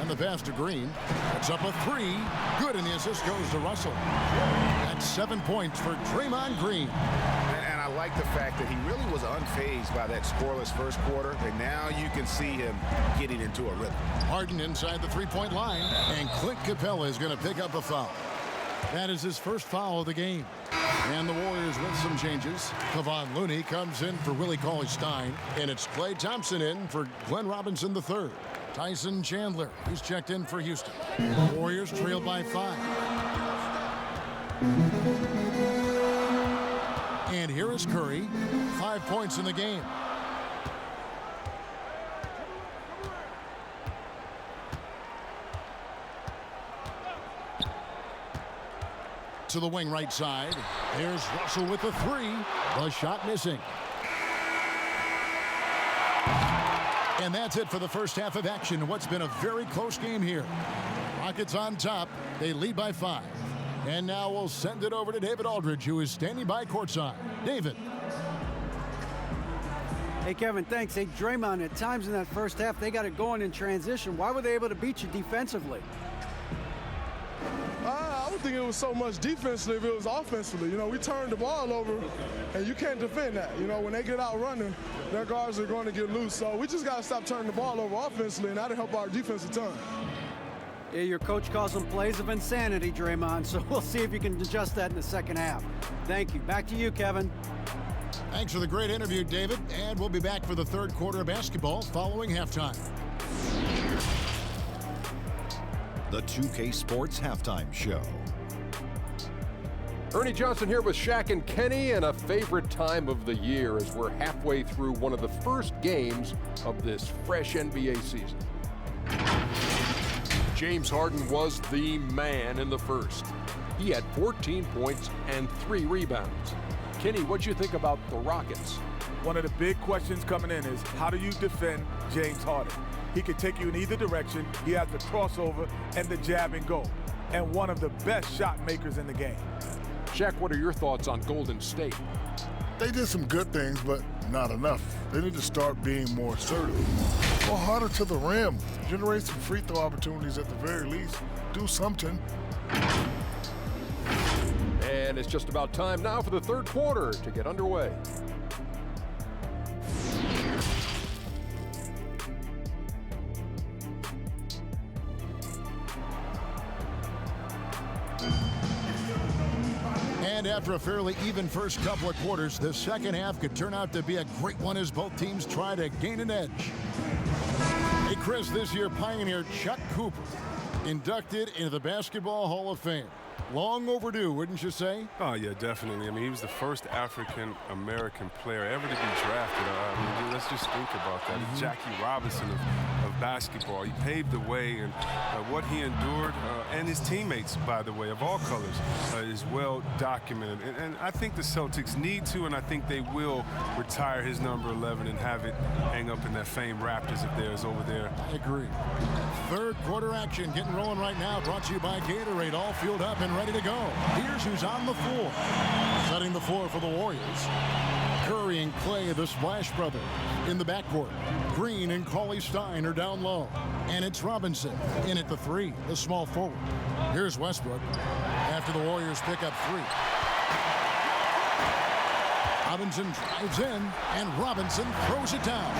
And the pass to Green. It's up a 3. Good, and the assist goes to Russell. That's 7 points for Draymond Green.
And I like the fact that he really was unfazed by that scoreless first quarter, and now you can see him getting into a rhythm.
Harden inside the three-point line, and Clint Capella is going to pick up a foul. That is his first foul of the game. And the Warriors with some changes. Kevon Looney comes in for Willie Cauley-Stein, and it's Klay Thompson in for Glenn Robinson III. Tyson Chandler, who's checked in for Houston. Warriors trail by 5. And here is Curry, 5 points in the game. To the wing right side. Here's Russell with the 3. The shot missing. And that's it for the first half of action. What's been a very close game here. Rockets on top. They lead by 5. And now we'll send it over to David Aldridge, who is standing by courtside. David.
Hey, Kevin, thanks. Hey, Draymond, at times in that first half, they got it going in transition. Why were they able to beat you defensively?
I don't think it was so much defensively, it was offensively. You know, we turned the ball over, and you can't defend that. You know, when they get out running, their guards are going to get loose. So we just got to stop turning the ball over offensively, and that'll help our defense a ton.
Yeah, your coach calls them plays of insanity, Draymond, so we'll see if you can adjust that in the second half. Thank you. Back to you, Kevin.
Thanks for the great interview, David. And we'll be back for the third quarter of basketball following halftime.
The 2K Sports Halftime Show.
Ernie Johnson here with Shaq and Kenny, and a favorite time of the year as we're halfway through one of the first games of this fresh NBA season. James Harden was the man in the first. He had 14 points and 3 rebounds. Kenny, what'd you think about the Rockets?
One of the big questions coming in is, how do you defend James Harden? He can take you in either direction. He has the crossover and the jab and go. And one of the best shot makers in the game.
Shaq, what are your thoughts on Golden State?
They did some good things, but not enough. They need to start being more assertive. Go harder to the rim. Generate some free throw opportunities at the very least. Do something.
And it's just about time now for the third quarter to get underway.
And after a fairly even first couple of quarters, the second half could turn out to be a great one as both teams try to gain an edge. Hey, Chris, this year pioneer Chuck Cooper inducted into the Basketball Hall of Fame. Long overdue, wouldn't you say?
Oh, yeah, definitely. I mean, he was the first African-American player ever to be drafted. I mean, let's just think about that. Jackie Robinson of basketball. He paved the way, and what he endured, and his teammates, by the way, of all colors, is well documented. And I think the Celtics need to, and I think they will retire his number 11 and have it hang up in that famed Raptors of theirs over there.
I agree. Third quarter action getting rolling right now, brought to you by Gatorade, all fueled up and ready to go. Here's who's on the floor. Setting the floor for the Warriors. Curry and Clay, the Splash Brothers, in the backcourt. Green and Cauley-Stein are down low. And it's Robinson in at the 3, the small forward. Here's Westbrook after the Warriors pick up 3. Robinson drives in, and Robinson throws it down.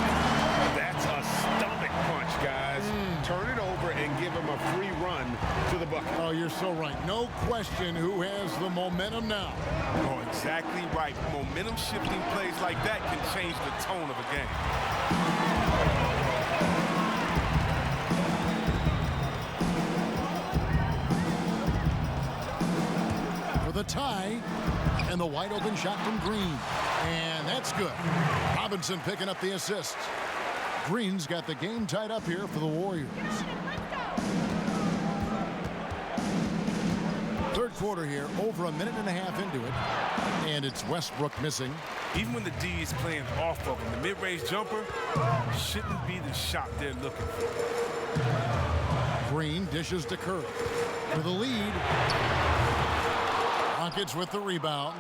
That's a stomach punch, guys. Turn it over and give him a free run to the bucket.
Oh, you're so right. No question who has the momentum now.
Oh, exactly right. Momentum shifting plays like that can change the tone of a game.
For the tie, and the wide open shot from Green. And that's good. Robinson picking up the assist. Green's got the game tied up here for the Warriors. Third quarter here, over a minute and a half into it. And it's Westbrook missing.
Even when the D is playing off of him, the mid-range jumper shouldn't be the shot they're looking for.
Green dishes to Curry for the lead. Rockets with the rebound.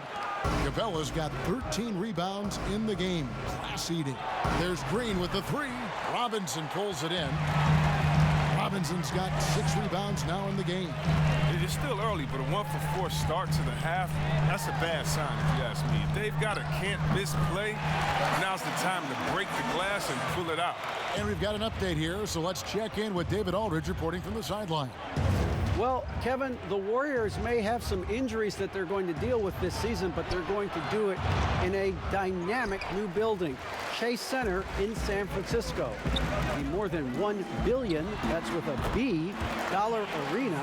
Capella's got 13 rebounds in the game. Class eating. There's Green with the 3. Robinson pulls it in. Robinson's got 6 rebounds now in the game.
It is still early, but a 1-for-4 start to the half, that's a bad sign if you ask me. If they've got a can't-miss play, now's the time to break the glass and pull it out.
And we've got an update here, so let's check in with David Aldridge reporting from the sideline.
Well, Kevin, the Warriors may have some injuries that they're going to deal with this season, but they're going to do it in a dynamic new building, Chase Center in San Francisco. The more than $1 billion, that's with a B, dollar arena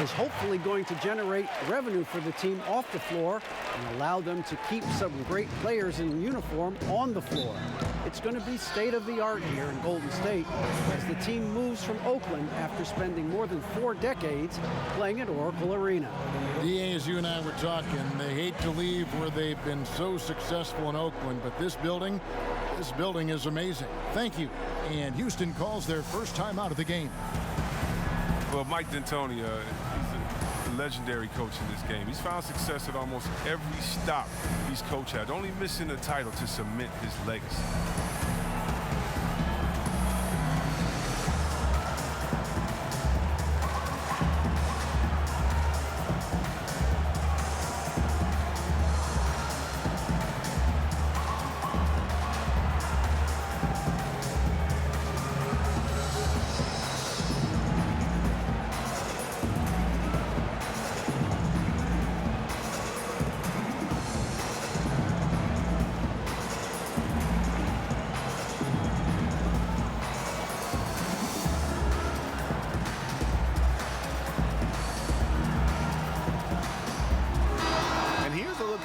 is hopefully going to generate revenue for the team off the floor and allow them to keep some great players in uniform on the floor. It's going to be state-of-the-art here in Golden State as the team moves from Oakland after spending more than 4 decades playing at Oracle Arena.
DA, as you and I were talking, they hate to leave where they've been so successful in Oakland, but this building is amazing. Thank you. And Houston calls their first time out of the game.
Well, Mike D'Antoni, he's a legendary coach in this game. He's found success at almost every stop he's coached at, only missing the title to cement his legacy.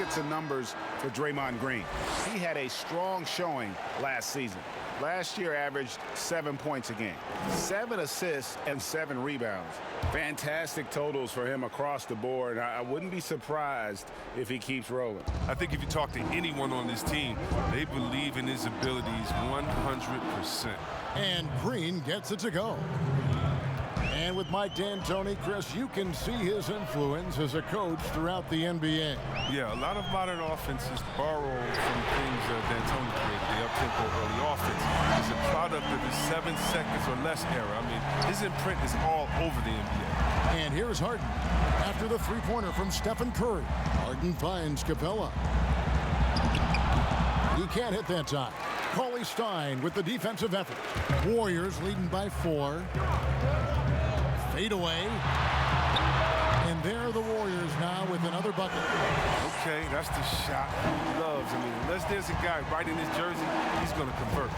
Some numbers for Draymond Green. He had a strong showing last season. Last year averaged 7 points a game, 7 assists and 7 rebounds. Fantastic totals for him across the board. I wouldn't be surprised if he keeps rolling.
I think if you talk to anyone on this team, they believe in his abilities 100%.
And Green gets it to go. And with Mike D'Antoni, Chris, you can see his influence as a coach throughout the NBA.
Yeah, a lot of modern offenses borrow from things D'Antoni created. The up-tempo early offense is a product of the 7 seconds or less era. I mean, his imprint is all over the NBA.
And here's Harden after the three-pointer from Stephen Curry. Harden finds Capella. He can't hit that time. Cauley-Stein with the defensive effort. Warriors leading by 4. Fade away. And there are the Warriors now with another bucket.
Okay, that's the shot he loves. I mean, unless there's a guy right in his jersey, he's going to convert.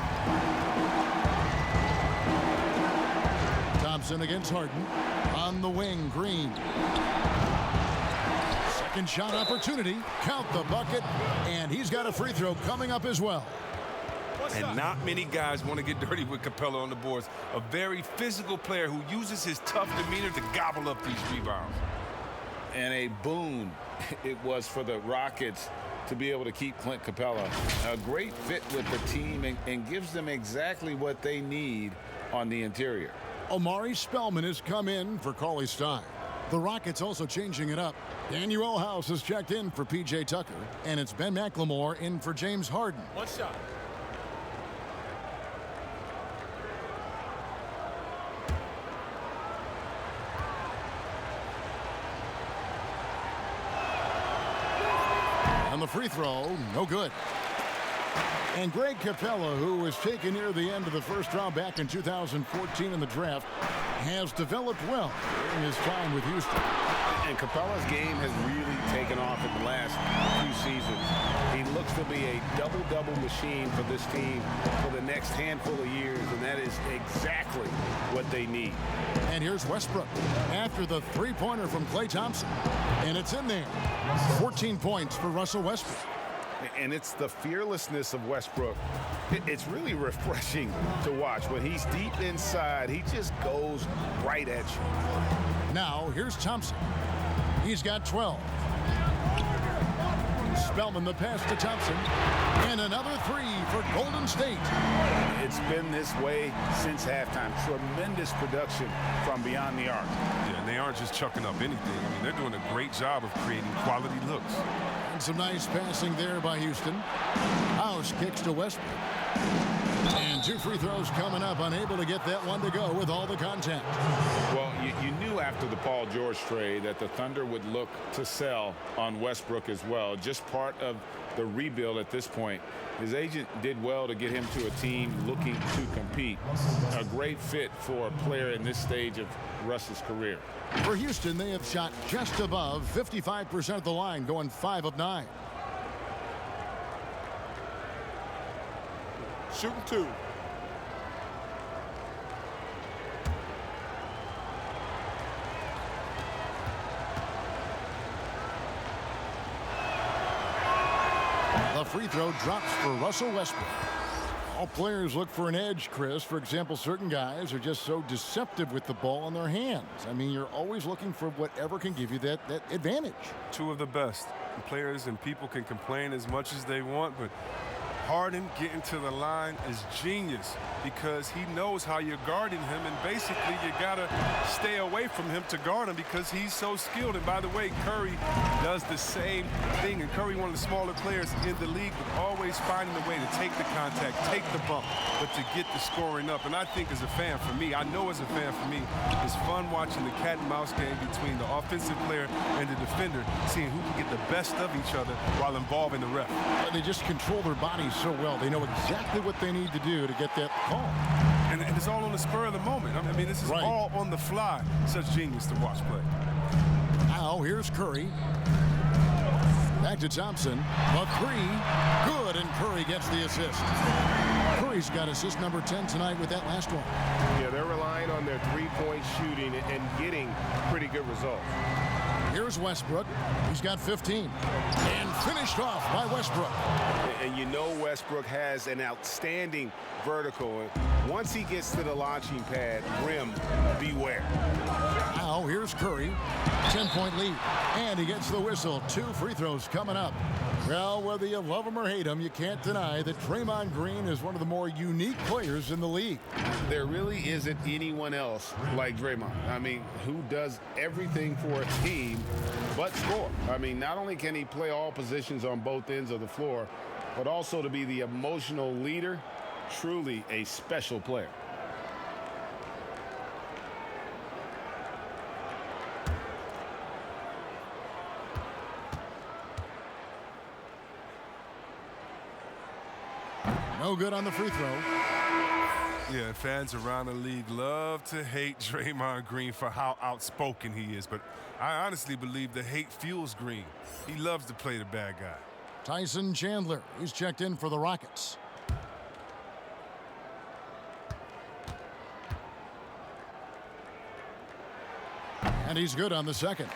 Thompson against Harden. On the wing, Green. Second shot opportunity. Count the bucket. And he's got a free throw coming up as well.
And not many guys want to get dirty with Capella on the boards. A very physical player who uses his tough demeanor to gobble up these rebounds.
And a boon it was for the Rockets to be able to keep Clint Capella. A great fit with the team and gives them exactly what they need on the interior.
Omari Spellman has come in for Cauley Stein. The Rockets also changing it up. Daniel House has checked in for P.J. Tucker, and it's Ben McLemore in for James Harden.
One shot.
On the free throw, no good. And Greg Capella, who was taken near the end of the first round back in 2014 in the draft, has developed well during his time with Houston.
And Capella's game has really taken off in the last few seasons. He looks to be a double-double machine for this team for the next handful of years, and that is exactly what they need.
And here's Westbrook after the three-pointer from Klay Thompson. And it's in there. 14 points for Russell Westbrook.
And it's the fearlessness of Westbrook. It's really refreshing to watch. When he's deep inside, he just goes right at you.
Now, here's Thompson. He's got 12. Spellman the pass to Thompson. And another three for Golden State.
It's been this way since halftime. Tremendous production from beyond the arc.
Yeah, and they aren't just chucking up anything. I mean, they're doing a great job of creating quality looks.
And some nice passing there by Houston. House kicks to Westbrook. And two free throws coming up, unable to get that one to go with all the contact.
Well, you knew after the Paul George trade that the Thunder would look to sell on Westbrook as well. Just part of the rebuild at this point. His agent did well to get him to a team looking to compete. A great fit for a player in this stage of Russ's career.
For Houston, they have shot just above 55% of the line, going 5 of 9.
Shooting 2.
The free throw drops for Russell Westbrook. All players look for an edge, Chris. For example, certain guys are just so deceptive with the ball in their hands. I mean, you're always looking for whatever can give you that advantage.
Two of the best. Players and people can complain as much as they want, but Harden getting to the line is genius because he knows how you're guarding him, and basically you gotta stay away from him to guard him because he's so skilled. And by the way, Curry does the same thing, and Curry, one of the smaller players in the league, but always finding a way to take the contact, take the bump, but to get the scoring up. And I think as a fan, for me, I know as a fan for me, it's fun watching the cat and mouse game between the offensive player and the defender, seeing who can get the best of each other while involving the ref.
They just control their bodies so well. They know exactly what they need to do to get that call.
And it's all on the spur of the moment. I mean, this is all on the fly. Such genius to watch play.
Now, here's Curry. Back to Thompson. A three. Good, and Curry gets the assist. Curry's got assist number 10 tonight with that last one.
Yeah, they're relying on their three-point shooting and getting pretty good results.
Here's Westbrook. He's got 15. And finished off by Westbrook.
And you know Westbrook has an outstanding vertical. Once he gets to the launching pad, rim, beware.
Now here's Curry. 10-point lead. And he gets the whistle. 2 free throws coming up. Well, whether you love him or hate him, you can't deny that Draymond Green is one of the more unique players in the league.
There really isn't anyone else like Draymond. I mean, who does everything for a team but score. I mean, not only can he play all positions on both ends of the floor, but also to be the emotional leader. Truly a special player.
No good on the free throw.
Yeah, fans around the league love to hate Draymond Green for how outspoken he is, but I honestly believe the hate fuels Green. He loves to play the bad guy.
Tyson Chandler, he's checked in for the Rockets. And he's good on the second.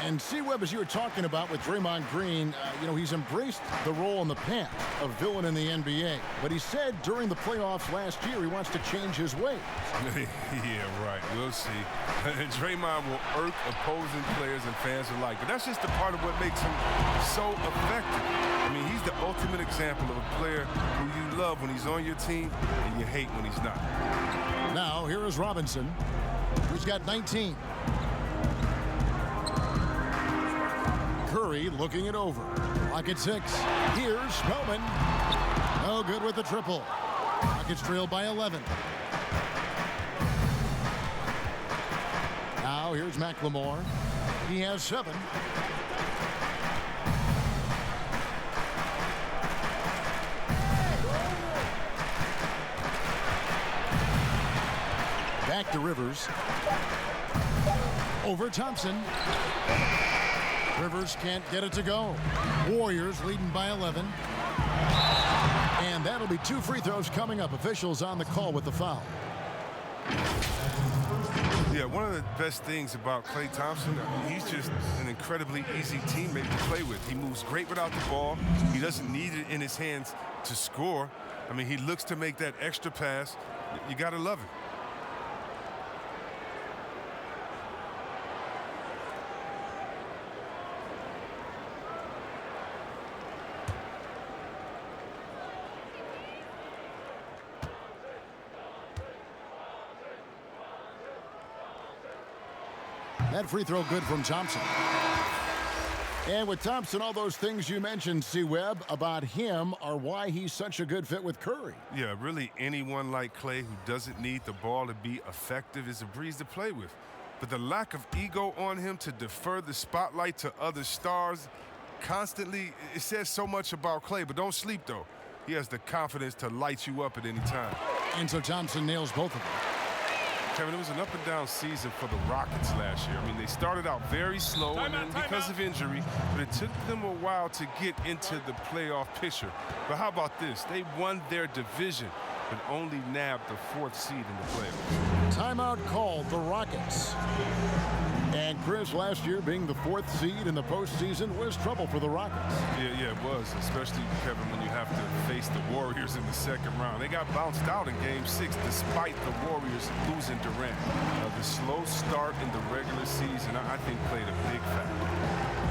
And C-Webb, as you were talking about with Draymond Green, he's embraced the role in the past of villain in the NBA. But he said during the playoffs last year he wants to change his ways.
Yeah, right. We'll see. Draymond will irk opposing players and fans alike. But that's just a part of what makes him so effective. I mean, he's the ultimate example of a player who you love when he's on your team and you hate when he's not.
Now, here is Robinson, who's got 19. Curry looking it over. Clock at 6. Here's Spellman. No good with the triple. Rockets trail by 11. Now here's McLemore. He has 7. Back to Rivers. Over Thompson. Rivers can't get it to go. Warriors leading by 11. And that'll be 2 free throws coming up. Officials on the call with the foul.
Yeah, one of the best things about Klay Thompson, he's just an incredibly easy teammate to play with. He moves great without the ball. He doesn't need it in his hands to score. I mean, he looks to make that extra pass. You got to love it.
That free throw good from Thompson. And with Thompson, all those things you mentioned, C-Webb, about him are why he's such a good fit with Curry.
Yeah, really anyone like Klay who doesn't need the ball to be effective is a breeze to play with. But the lack of ego on him to defer the spotlight to other stars constantly, it says so much about Klay. But don't sleep, though. He has the confidence to light you up at any time.
And so Thompson nails both of them.
Kevin, it was an up-and-down season for the Rockets last year. I mean, they started out very slow because of injury, but it took them a while to get into the playoff picture. But how about this? They won their division, but only nabbed the 4th seed in the playoffs.
Timeout called the Rockets. And Chris, last year being the 4th seed in the postseason was trouble for the Rockets.
Yeah, it was, especially, Kevin, when you have to face the Warriors in the 2nd round. They got bounced out in Game 6 despite the Warriors losing Durant. The slow start in the regular season, I think, played a big factor.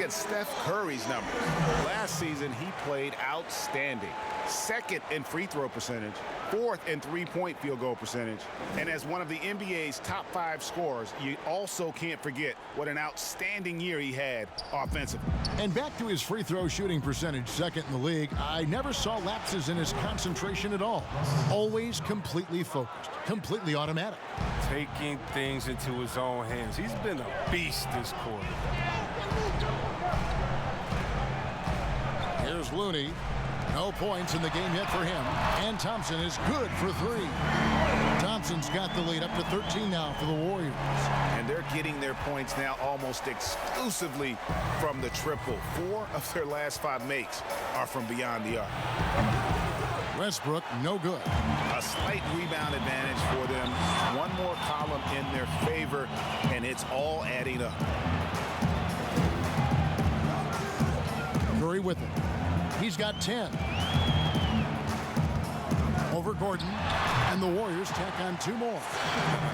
At Steph Curry's numbers. Last season, he played outstanding. 2nd in free throw percentage, 4th in three-point field goal percentage, and as one of the NBA's top 5 scorers, you also can't forget what an outstanding year he had offensively.
And back to his free throw shooting percentage, 2nd in the league, I never saw lapses in his concentration at all. Always completely focused, completely automatic.
Taking things into his own hands. He's been a beast this quarter.
Here's Looney. No points in the game yet for him. And Thompson is good for 3. Thompson's got the lead up to 13 now for the Warriors.
And they're getting their points now almost exclusively from the triple. 4 of their last 5 makes are from beyond the arc.
Westbrook, no good.
A slight rebound advantage for them. One more column in their favor, and it's all adding up.
Curry with it. He's got 10. Over Gordon, and the Warriors tack on 2 more.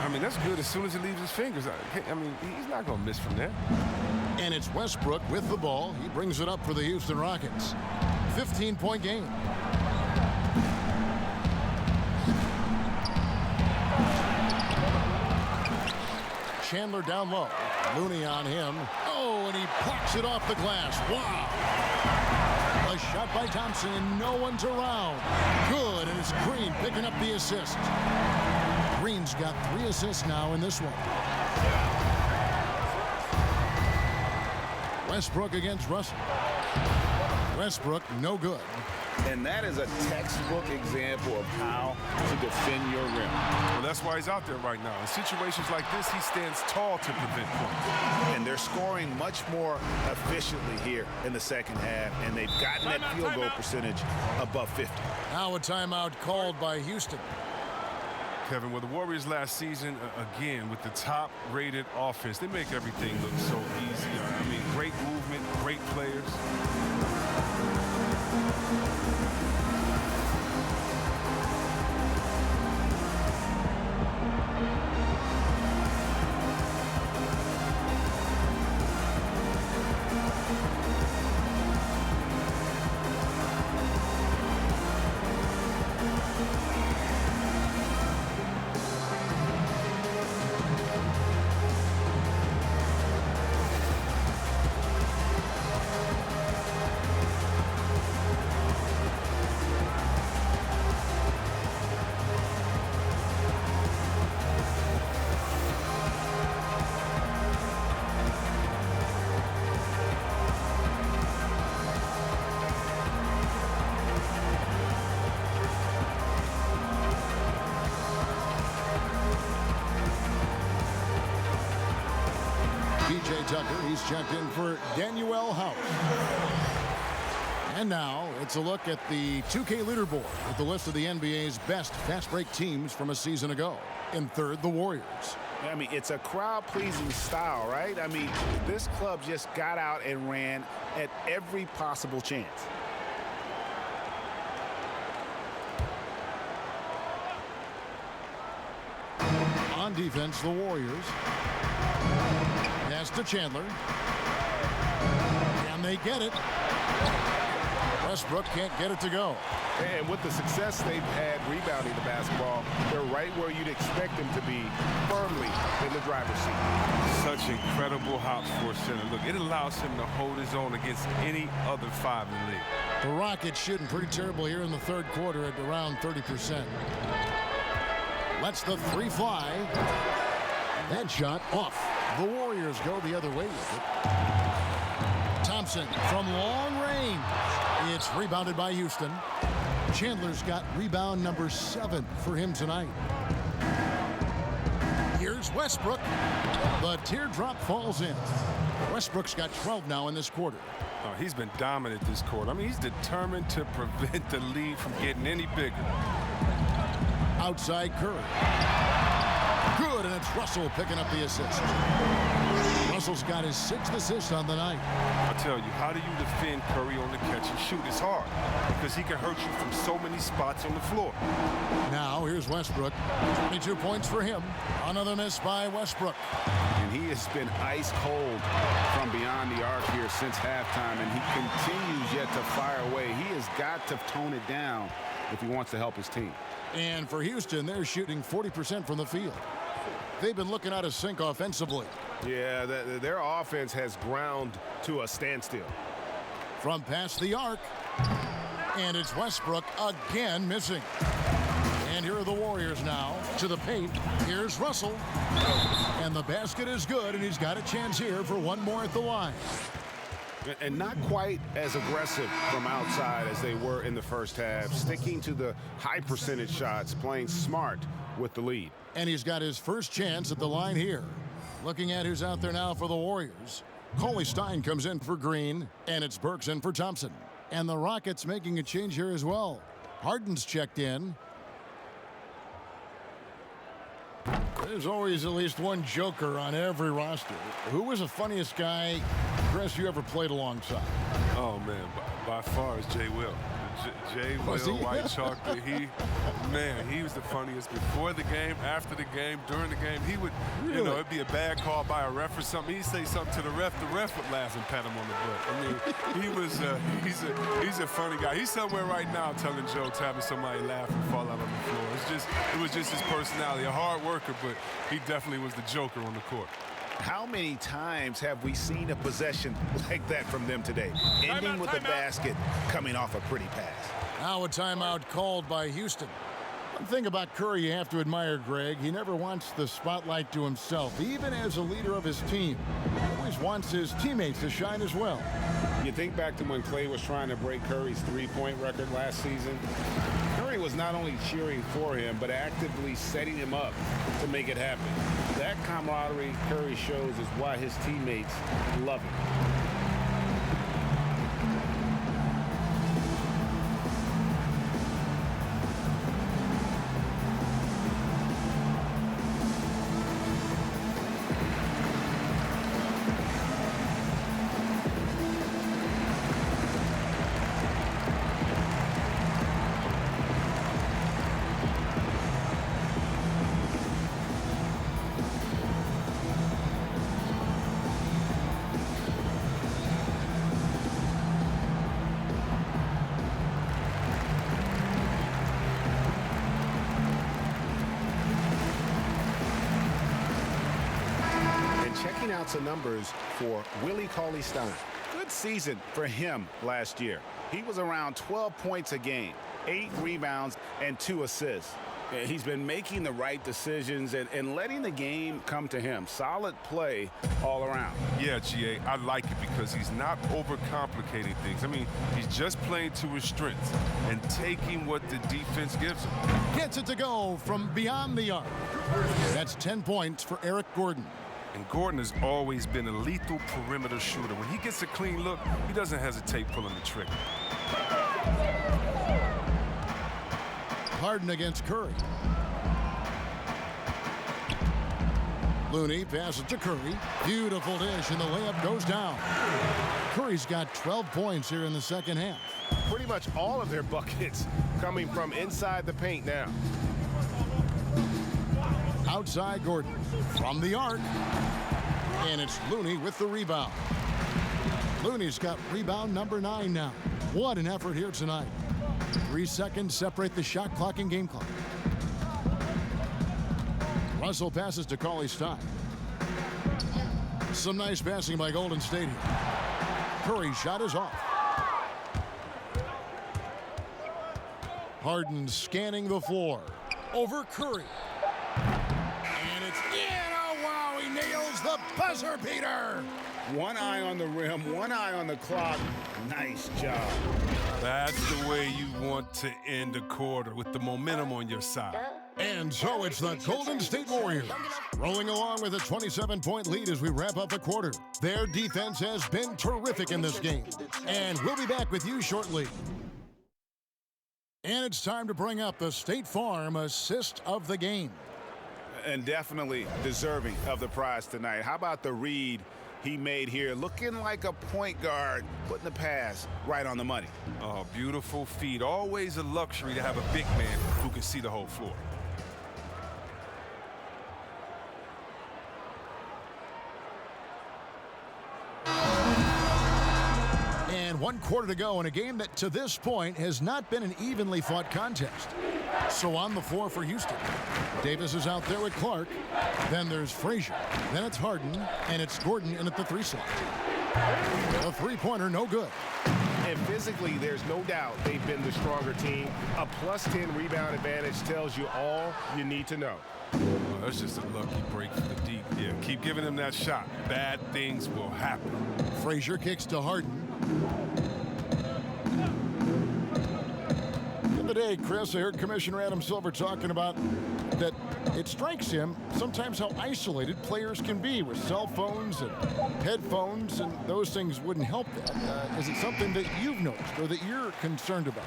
I mean, that's good as soon as it leaves his fingers. I mean, he's not going to miss from there.
And it's Westbrook with the ball. He brings it up for the Houston Rockets. 15-point game. Chandler down low. Looney on him. Oh, and he plucks it off the glass. Wow. A The shot by Thompson, and no one's around. Good, and it's Green picking up the assist. Green's got 3 assists now in this one. Westbrook against Russell. Westbrook, no good.
And that is a textbook example of how to defend your rim.
Well, that's why he's out there right now. In situations like this, he stands tall to prevent points.
And they're scoring much more efficiently here in the second half, and they've gotten that field goal percentage above 50.
Now a timeout called by Houston.
Kevin, with the Warriors last season, again, with the top-rated offense, they make everything look so easy. I mean, great movement, great players.
Tucker, he's checked in for Danuel House. And now it's a look at the 2K leaderboard with the list of the NBA's best fast break teams from a season ago. In third, the Warriors.
I mean, it's a crowd-pleasing style, right? I mean, this club just got out and ran at every possible chance.
On defense, the Warriors. Pass to Chandler. And they get it. Westbrook can't get it to go.
And with the success they've had rebounding the basketball, they're right where you'd expect them to be, firmly in the driver's seat.
Such incredible hops for center. Look, it allows him to hold his own against any other 5 in the league.
The Rockets shooting pretty terrible here in the third quarter at around 30%. Lets the 3 fly. That shot off. The Warriors go the other way with it. Thompson from long range. It's rebounded by Houston. Chandler's got rebound number 7 for him tonight. Here's Westbrook. The teardrop falls in. Westbrook's got 12 now in this quarter.
Oh, he's been dominant this quarter. I mean, he's determined to prevent the lead from getting any bigger.
Outside Curry. Good, and it's Russell picking up the assist. Russell's got his 6th assist on the night.
I tell you, how do you defend Curry on the catch and shoot? It's hard because he can hurt you from so many spots on the floor.
Now here's Westbrook. 22 points for him. Another miss by Westbrook.
And he has been ice cold from beyond the arc here since halftime, and he continues yet to fire away. He has got to tone it down if he wants to help his team.
And for Houston, they're shooting 40% from the field. They've been looking out of sync offensively.
Yeah, their offense has ground to a standstill.
From past the arc, and it's Westbrook again missing. And here are the Warriors now to the paint. Here's Russell. And the basket is good, and he's got a chance here for one more at the line.
And not quite as aggressive from outside as they were in the first half, sticking to the high percentage shots, playing smart with the lead.
And he's got his first chance at the line here. Looking at who's out there now for the Warriors. Cauley Stein comes in for Green, and it's Burks in for Thompson. And the Rockets making a change here as well. Harden's checked in. There's always at least one joker on every roster. Who was the funniest guy, Chris, you ever played alongside?
Oh, man, by far it's Jay Will. Jay Will, White Chocolate, he was the funniest before the game, after the game, during the game. He would, you know, it'd be a bad call by a ref or something. He'd say something to the ref would laugh and pat him on the butt. I mean, he was, he's a funny guy. He's somewhere right now telling jokes, having somebody laugh and fall out on the floor. It was just his personality, a hard worker, but he definitely was the joker on the court.
How many times have we seen a possession like that from them today? Ending with the basket, coming off a pretty pass.
Now a timeout called by Houston. One thing about Curry you have to admire, Greg. He never wants the spotlight to himself, even as a leader of his team. He always wants his teammates to shine as well.
You think back to when Clay was trying to break Curry's three-point record last season. Curry was not only cheering for him, but actively setting him up to make it happen. That camaraderie Curry shows is why his teammates love him.
Checking out some numbers for Willie Cauley-Stein. Good season for him last year. He was around 12 points a game, 8 rebounds, and 2 assists. He's been making the right decisions and letting the game come to him. Solid play all around.
Yeah, G.A., I like it because he's not overcomplicating things. I mean, he's just playing to his strengths and taking what the defense gives him.
Gets it to go from beyond the arc. That's 10 points for Eric Gordon.
And Gordon has always been a lethal perimeter shooter. When he gets a clean look, he doesn't hesitate pulling the trigger.
Harden against Curry. Looney passes to Curry. Beautiful dish, and the layup goes down. Curry's got 12 points here in the second half.
Pretty much all of their buckets coming from inside the paint now.
Outside Gordon from the arc. And it's Looney with the rebound. Looney's got rebound number 9 now. What an effort here tonight. 3 seconds separate the shot clock and game clock. Russell passes to Cauley-Stein. Some nice passing by Golden State here. Curry's shot is off. Harden scanning the floor. Over Curry. And it's in. Oh, wow, he nails the buzzer beater.
One eye on the rim, one eye on the clock. Nice job.
That's the way you want to end a quarter, with the momentum on your side.
And so it's the Golden State Warriors rolling along with a 27-point lead as we wrap up the quarter. Their defense has been terrific in this game. And we'll be back with you shortly. And it's time to bring up the State Farm assist of the game.
And definitely deserving of the prize tonight. How about the read he made here? Looking like a point guard, putting the pass right on the money.
Oh, beautiful feed. Always a luxury to have a big man who can see the whole floor.
And 1 quarter to go in a game that to this point has not been an evenly fought contest. So on the floor for Houston. Davis is out there with Clark. Then there's Frazier. Then it's Harden. And it's Gordon in at the 3 slot. A three-pointer, no good.
And physically, there's no doubt they've been the stronger team. A +10 rebound advantage tells you all you need to know.
Oh, that's just a lucky break for the deep. Yeah, keep giving him that shot. Bad things will happen.
Frazier kicks to Harden. The day, Chris, I heard Commissioner Adam Silver talking about that it strikes him sometimes how isolated players can be with cell phones and headphones, and those things wouldn't help that. Is it something that you've noticed or that you're concerned about?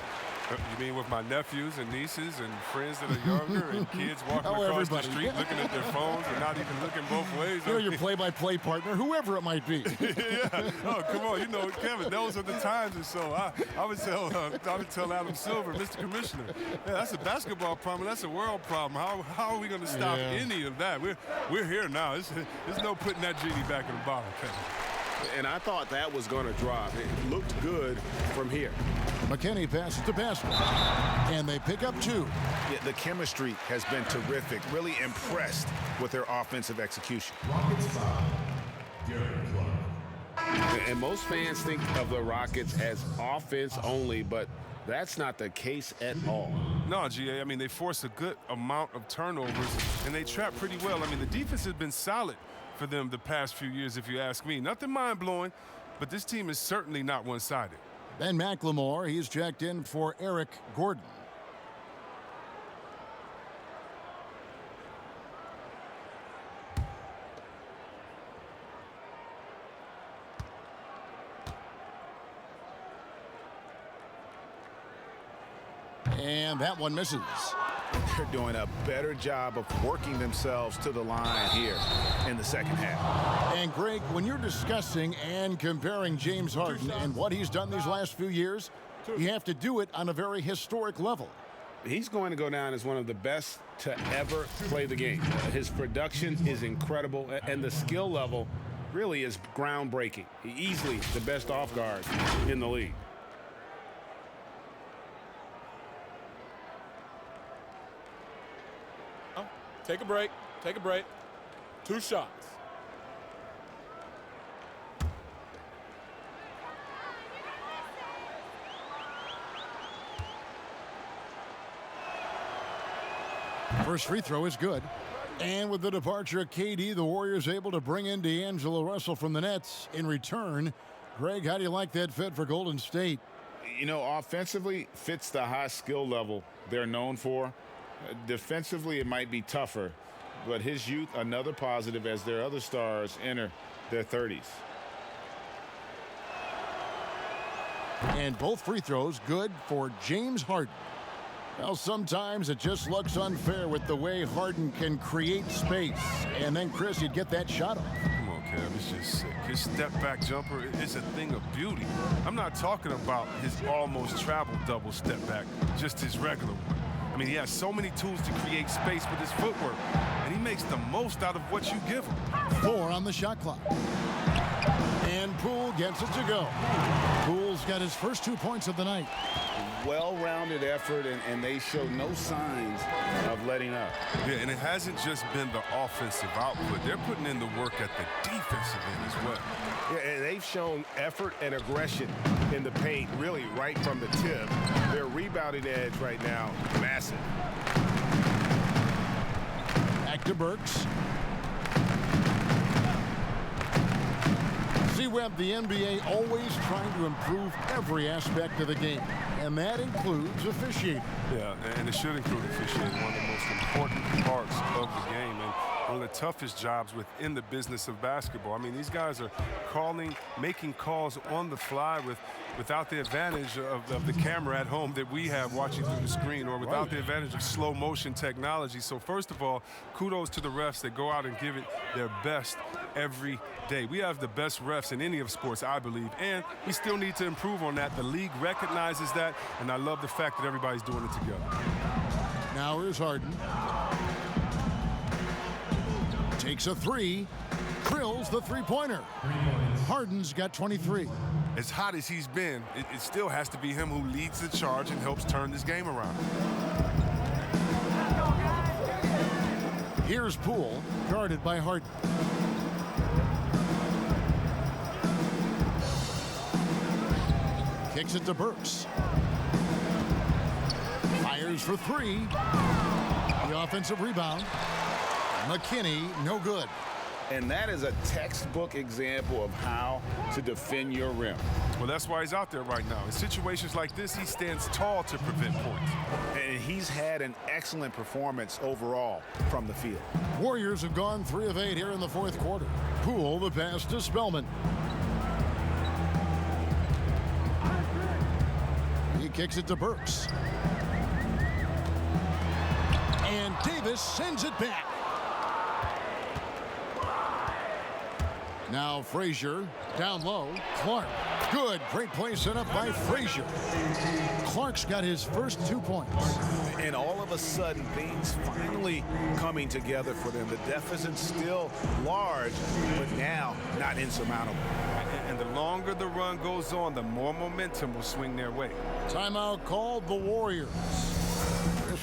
You mean with my nephews and nieces and friends that are younger and kids walking across the street looking at their phones and not even looking both ways?
You know, your play-by-play partner, whoever it might be.
Yeah. Oh, come on. You know, Kevin, those are the times. And so I would tell Adam Silver, Mr. Commissioner, yeah, that's a basketball problem. That's a world problem. How are we going to stop any of that? We're here now. There's no putting that genie back in the bottle, Kevin.
And I thought that was going to drop. It looked good from here.
McKinney passes to Pascal, and they pick up 2.
Yeah, the chemistry has been terrific. Really impressed with their offensive execution.
And most fans think of the Rockets as offense only, but that's not the case at all.
No, GA, I mean, they force a good amount of turnovers, and they trap pretty well. I mean, the defense has been solid for them the past few years, if you ask me. Nothing mind-blowing, but this team is certainly not one-sided.
Ben McLemore, he's checked in for Eric Gordon. And that one misses.
They're doing a better job of working themselves to the line here in the second half.
And Greg, when you're discussing and comparing James Harden and what he's done these last few years, you have to do it on a very historic level.
He's going to go down as one of the best to ever play the game. His production is incredible, and the skill level really is groundbreaking. Easily the best off guard in the league.
Take a break. Take a break. 2 shots.
First free throw is good. And with the departure of KD, the Warriors able to bring in D'Angelo Russell from the Nets in return. Greg, how do you like that fit for Golden State?
You know, offensively, fits the high skill level they're known for. Defensively, it might be tougher, but his youth, another positive as their other stars enter their 30s.
And both free throws good for James Harden. Well, sometimes it just looks unfair with the way Harden can create space. And then, Chris, you'd get that shot off.
Come on, Kev, it's just sick. His step-back jumper is a thing of beauty. I'm not talking about his almost travel double step-back, just his regular one. I mean, he has so many tools to create space with his footwork, and he makes the most out of what you give him.
4 on the shot clock. And Poole gets it to go. Poole's got his first 2 points of the night.
Well-rounded effort, and they show no signs of letting up.
Yeah, and it hasn't just been the offensive output. They're putting in the work at the defensive end as well.
Yeah, and they've shown effort and aggression in the paint, really right from the tip. Their rebounding edge right now, massive.
Back to Burks. C-Webb, the NBA always trying to improve every aspect of the game, and that includes officiating.
Yeah, and it should include officiating, one of the most important parts of the game, and one of the toughest jobs within the business of basketball. I mean, these guys are making calls on the fly without the advantage of the camera at home that we have watching through the screen, or without the advantage of slow motion technology. So first of all, kudos to the refs that go out and give it their best every day. We have the best refs in any of sports, I believe, and we still need to improve on that. The league recognizes that, and I love the fact that everybody's doing it together.
Now here's Harden. Takes a 3, drills the three-pointer. Harden's got 23.
As hot as he's been, it still has to be him who leads the charge and helps turn this game around.
Here's Poole, guarded by Harden. Kicks it to Burks. Fires for 3. The offensive rebound. McKinney, no good.
And that is a textbook example of how to defend your rim.
Well, that's why he's out there right now. In situations like this, he stands tall to prevent points.
And he's had an excellent performance overall from the field.
Warriors have gone 3 of 8 here in the fourth quarter. Poole, the pass to Spellman. He kicks it to Burks. And Davis sends it back. Now Frazier, down low. Clark, good. Great play set up by Frazier. Clark's got his first 2 points.
And all of a sudden, things finally coming together for them. The deficit's still large, but now not insurmountable.
And the longer the run goes on, the more momentum will swing their way.
Timeout called the Warriors.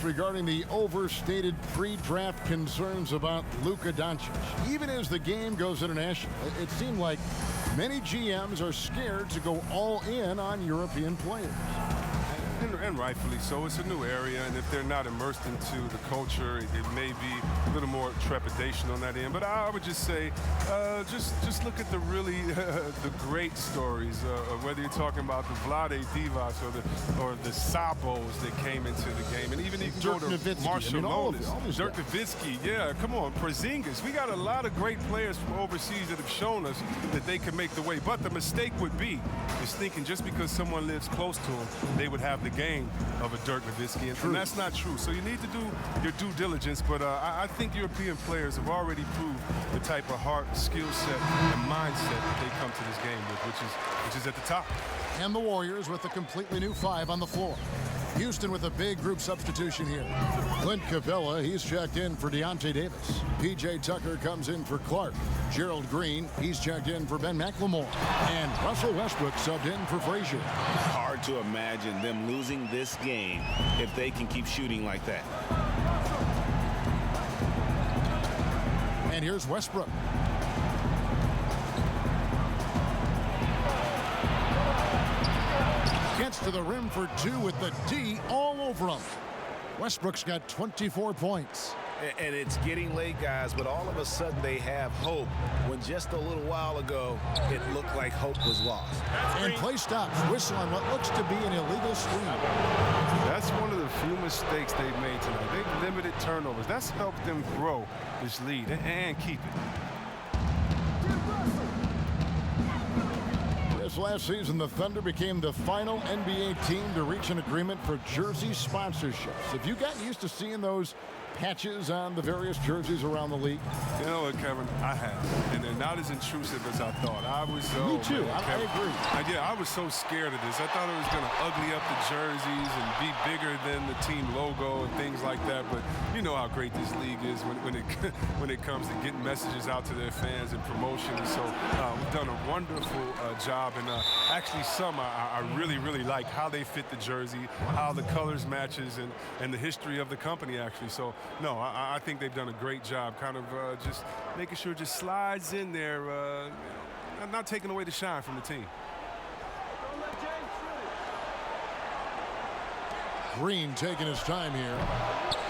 Regarding the overstated pre-draft concerns about Luka Doncic. Even as the game goes international, it seemed like many GMs are scared to go all in on European players.
And rightfully so. It's a new area, and if they're not immersed into the culture, it may be a little more trepidation on that end. But I would just say, just look at the really the great stories. Whether you're talking about the Vlade Divas or the Sabos that came into the game, and even you can go to Marshalonis, Dirk Nowitzki. Yeah, come on, Porzingis. We got a lot of great players from overseas that have shown us that they can make the way. But the mistake would be is thinking just because someone lives close to them, they would have the game of a Dirk Nowitzki, and that's not true. So you need to do your due diligence, but I think European players have already proved the type of heart, skill set, and mindset that they come to this game with, which is at the top.
And the Warriors with a completely new 5 on the floor. Houston with a big group substitution here. Clint Capella, he's checked in for Deontay Davis. P.J. Tucker comes in for Clark. Gerald Green, he's checked in for Ben McLemore. And Russell Westbrook subbed in for Frazier.
Hard to imagine them losing this game if they can keep shooting like that.
And here's Westbrook. Gets to the rim for 2 with the D all over him. Westbrook's got 24 points.
And it's getting late, guys, but all of a sudden they have hope when just a little while ago it looked like hope was lost.
And play stops. Whistle on what looks to be an illegal screen.
That's one of the few mistakes they've made tonight. They've limited turnovers. That's helped them grow this lead and keep it.
Last season, the Thunder became the final NBA team to reach an agreement for jersey sponsorships. Have you gotten used to seeing those patches on the various jerseys around the league?
You know what, Kevin? I have. And they're not as intrusive as I thought. I was so...
Me too. I agree.
Yeah, I was so scared of this. I thought it was going to ugly up the jerseys and be bigger than the team logo and things like that. But you know how great this league is when it comes to getting messages out to their fans and promotion. And so we've done a wonderful job. And actually, some I really, really like how they fit the jersey, how the colors matches, and the history of the company, actually. So, no, I think they've done a great job kind of just making sure it just slides in there, not taking away the shine from the team.
Green taking his time here.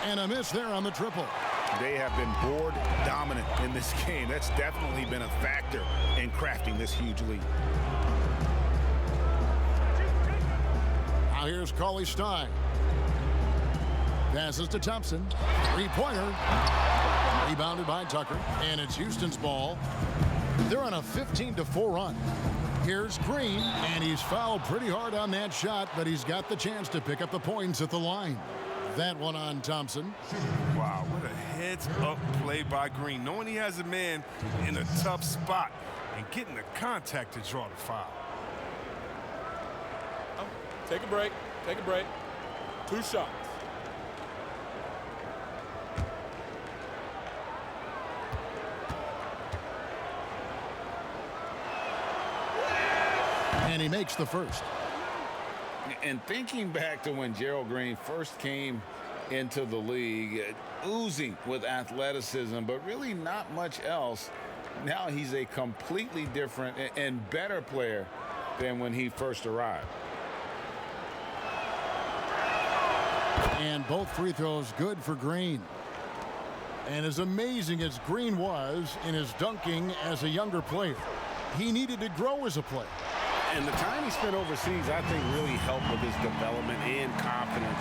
And a miss there on the triple.
They have been board dominant in this game. That's definitely been a factor in crafting this huge lead.
Now here's Cauley Stein. Passes to Thompson. Three-pointer. Rebounded by Tucker. And it's Houston's ball. They're on a 15-4 run. Here's Green, and he's fouled pretty hard on that shot, but he's got the chance to pick up the points at the line. That one on Thompson.
Wow, what a heads-up play by Green. Knowing he has a man in a tough spot and getting the contact to draw the foul.
Take a break. Take a break. 2 shots.
And he makes the first.
And thinking back to when Gerald Green first came into the league, oozing with athleticism, but really not much else. Now he's a completely different and better player than when he first arrived.
And both free throws good for Green. And as amazing as Green was in his dunking as a younger player, he needed to grow as a player.
And the time he spent overseas, I think, really helped with his development and confidence.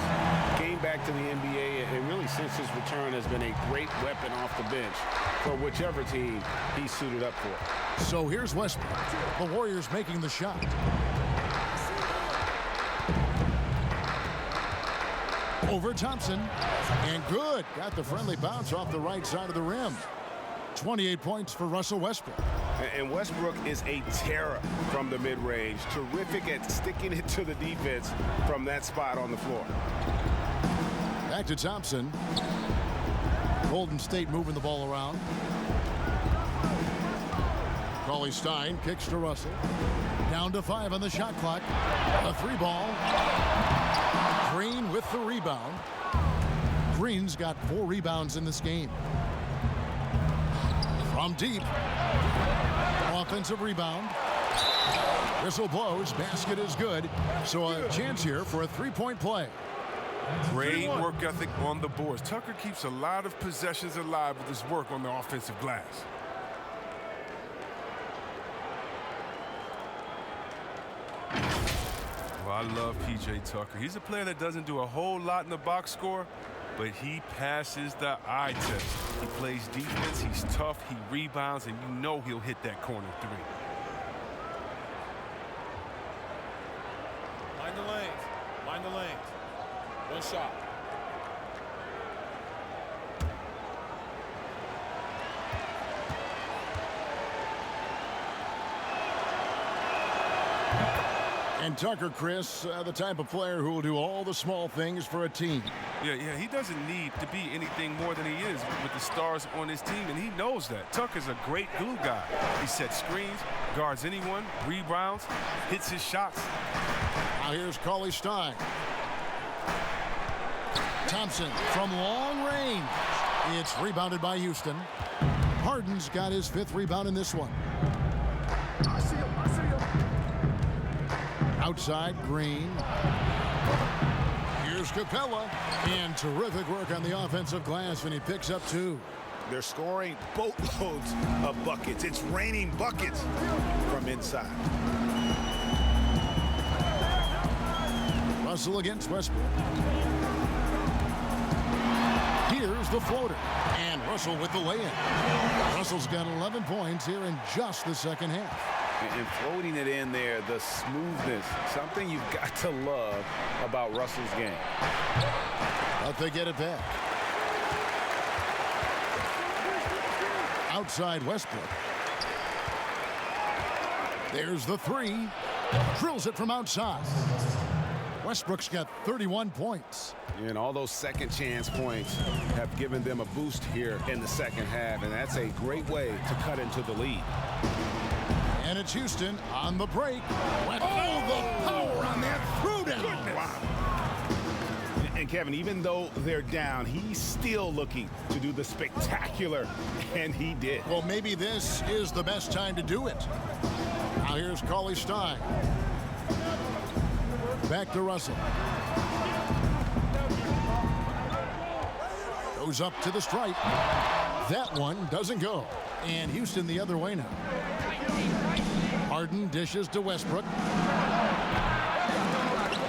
Came back to the NBA, and really since his return has been a great weapon off the bench for whichever team he's suited up for.
So here's Westbrook. The Warriors making the shot. Over Thompson. And good. Got the friendly bounce off the right side of the rim. 28 points for Russell Westbrook.
And Westbrook is a terror from the mid-range. Terrific at sticking it to the defense from that spot on the floor.
Back to Thompson. Golden State moving the ball around. Cauley-Stein kicks to Russell. Down to 5 on the shot clock. A 3-ball. Green with the rebound. Green's got 4 rebounds in this game. From deep. Offensive rebound. Whistle blows. Basket is good. So a chance here for a 3-point play.
Great work ethic on the boards. Tucker keeps a lot of possessions alive with his work on the offensive glass. Well, I love P.J. Tucker. He's a player that doesn't do a whole lot in the box score, but he passes the eye test. He plays defense, he's tough, he rebounds, and you know he'll hit that corner 3.
Mind the lanes. Mind the lanes. One shot.
And Tucker, Chris, the type of player who will do all the small things for a team.
Yeah, he doesn't need to be anything more than he is with the stars on his team, and he knows that. Tucker's a great glue guy. He sets screens, guards anyone, rebounds, hits his shots.
Now here's Cauley-Stein. Thompson from long range. It's rebounded by Houston. Harden's got his 5th rebound in this one.
I see him.
Outside, Green. Here's Capella. And terrific work on the offensive glass, and he picks up 2.
They're scoring boatloads of buckets. It's raining buckets from inside.
Russell against Westbrook. Here's the floater. And Russell with the lay-in. Russell's got 11 points here in just the second half.
And floating it in there, the smoothness, something you've got to love about Russell's game.
But they get it back. Outside Westbrook. There's the 3. Drills it from outside. Westbrook's got 31 points.
And all those second chance points have given them a boost here in the second half, and that's a great way to cut into the lead.
And it's Houston on the break. Oh, the power on that throwdown.
Wow. And Kevin, even though they're down, he's still looking to do the spectacular, and he did.
Well, maybe this is the best time to do it. Now here's Cauley-Stein. Back to Russell. Goes up to the stripe. That one doesn't go. And Houston the other way now. Harden dishes to Westbrook.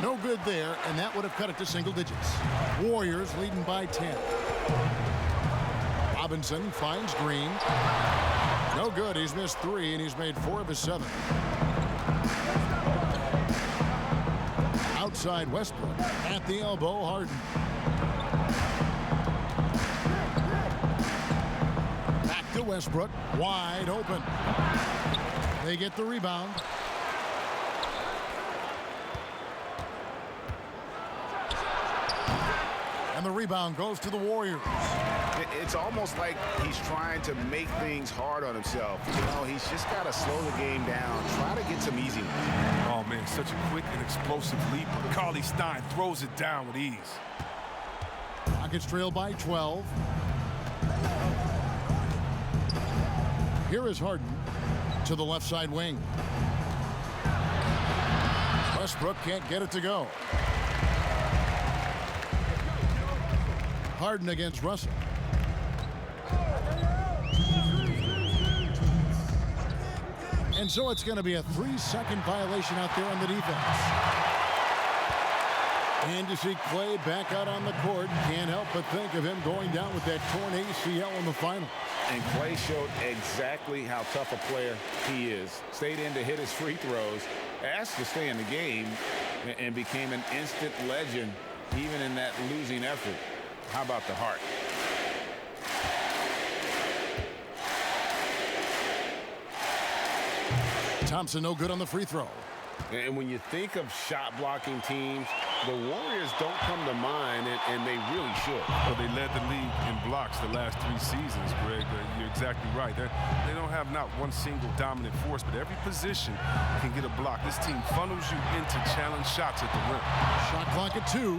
No good there, and that would have cut it to single digits. Warriors leading by 10. Robinson finds Green. No good. He's missed 3, and he's made 4 of his 7. Outside Westbrook. At the elbow, Harden. Back to Westbrook. Wide open. They get the rebound. And the rebound goes to the Warriors.
It's almost like he's trying to make things hard on himself. You know, he's just got to slow the game down, try to get some easy ones.
Oh, man, such a quick and explosive leap. Cauley-Stein throws it down with ease.
Rockets trail by 12. Here is Harden to the left side wing. Westbrook can't get it to go. Harden against Russell. And so it's going to be a 3-second violation out there on the defense. And you see Clay back out on the court. Can't help but think of him going down with that torn ACL in the final.
And Clay showed exactly how tough a player he is. Stayed in to hit his free throws, asked to stay in the game, and became an instant legend even in that losing effort. How about the heart?
Thompson no good on the free throw.
And when you think of shot blocking teams, the Warriors don't come to mind, and they really should.
Well, they led the league in blocks the last 3 seasons, Greg. You're exactly right. They don't have not one single dominant force, but every position can get a block. This team funnels you into challenge shots at the rim.
Shot clock at 2,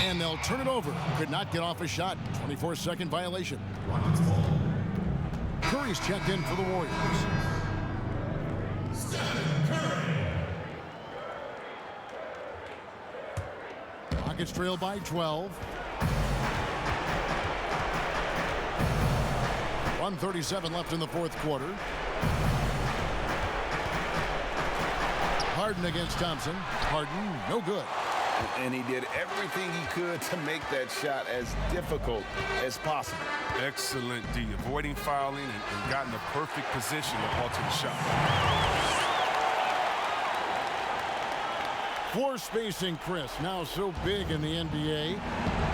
and they'll turn it over. Could not get off a shot. 24-second violation. Curry's checked in for the Warriors. Rockets trail by 12. 1:37 left in the fourth quarter. Harden against Thompson. Harden, no good.
And he did everything he could to make that shot as difficult as possible.
Excellent D, avoiding fouling and got in the perfect position to alter the shot.
Floor spacing, Chris, now so big in the NBA.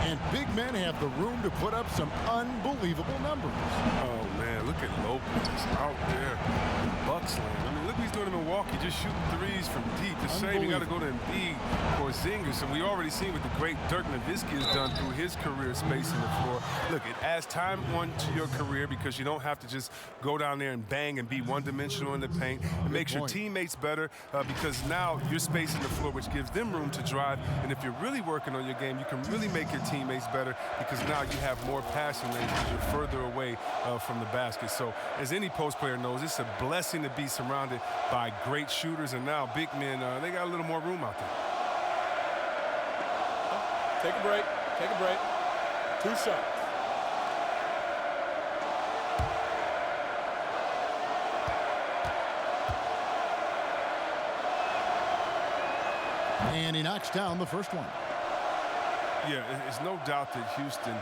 And big men have the room to put up some unbelievable numbers.
Oh, man, look at Lopez out there in Bucks land. I mean, look what he's doing in Milwaukee, just shooting threes from deep. The same, you got to go to Embiid or Porzingis. And we already seen what the great Dirk Nowitzki has done through his career spacing the floor. Look, it adds time onto your career because you don't have to just go down there and bang and be one-dimensional in the paint. It makes your teammates better because now you're spacing the floor, which gives them room to drive. And if you're really working on your game, you can really make your teammates better because now you have more passing lanes because you're further away from the basket. So as any post player knows, it's a blessing to be surrounded by great shooters, and now big men, they got a little more room out there.
Take a break. Take a break. 2 shots.
And he knocks down the first one.
Yeah, it's no doubt that Houston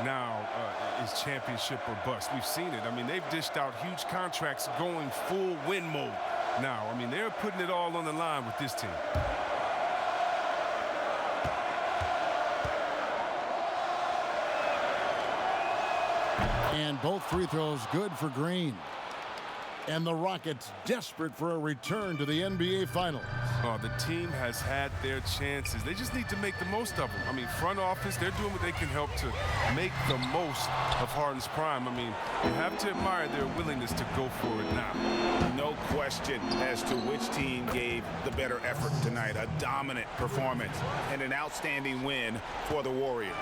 now is championship or bust. We've seen it. I mean, they've dished out huge contracts going full win mode now. I mean, they're putting it all on the line with this team.
And both free throws good for Green. And the Rockets desperate for a return to the NBA Finals.
Oh, the team has had their chances. They just need to make the most of them. I mean, front office, they're doing what they can help to make the most of Harden's prime. I mean, you have to admire their willingness to go for it now.
No question as to which team gave the better effort tonight. A dominant performance and an outstanding win for the Warriors.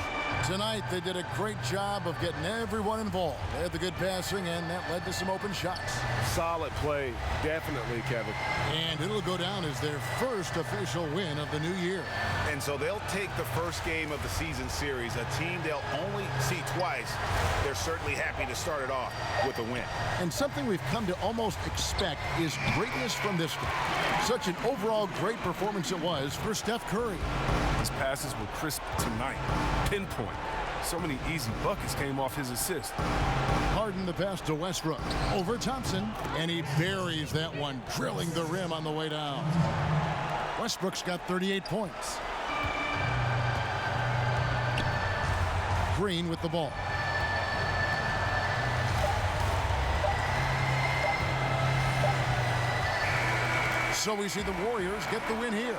Tonight, they did a great job of getting everyone involved. They had the good passing, and that led to some open shots.
Solid play, definitely, Kevin.
And it'll go down as their first official win of the new year.
And so they'll take the first game of the season series, a team they'll only see twice. They're certainly happy to start it off with a win.
And something we've come to almost expect is greatness from this group. Such an overall great performance it was for Steph Curry.
His passes were crisp tonight, pinpoint. So many easy buckets came off his assist.
Harden the pass to Westbrook. Over Thompson, and he buries that one, drilling the rim on the way down. Westbrook's got 38 points. Green with the ball. So we see the Warriors get the win here.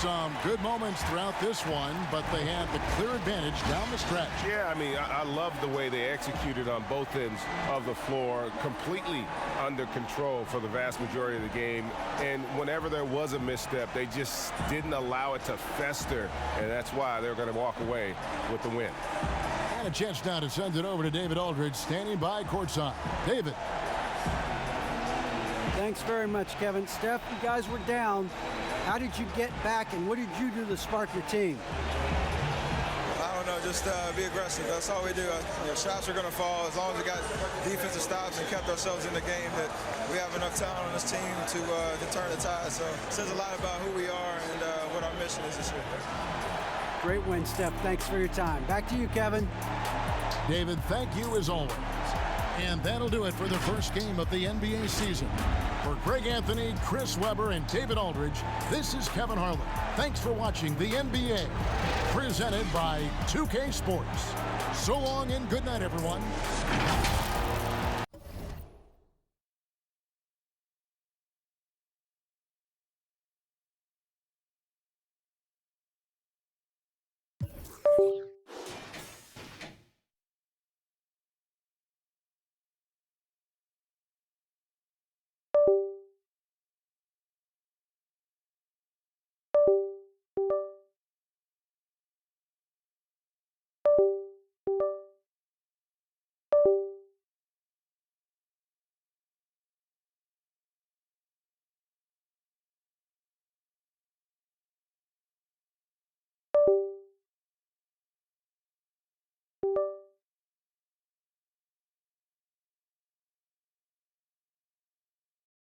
Some good moments throughout this one, but they had the clear advantage down the stretch.
Yeah, I mean, I love the way they executed on both ends of the floor, completely under control for the vast majority of the game. And whenever there was a misstep, they just didn't allow it to fester, and that's why they're going to walk away with the win.
And a chance now to send it over to David Aldridge, standing by courtside. David.
Thanks very much, Kevin. Steph, you guys were down. How did you get back, and what did you do to spark your team?
I don't know, just be aggressive. That's all we do. Shots are going to fall. As long as we got defensive stops and kept ourselves in the game, that we have enough talent on this team to turn the tide. So it says a lot about who we are and what our mission is this year.
Great win, Steph. Thanks for your time. Back to you, Kevin.
David, thank you as always. And that'll do it for the first game of the NBA season. For Greg Anthony, Chris Webber, and David Aldridge, this is Kevin Harlan. Thanks for watching the NBA, presented by 2K Sports. So long and good night, everyone.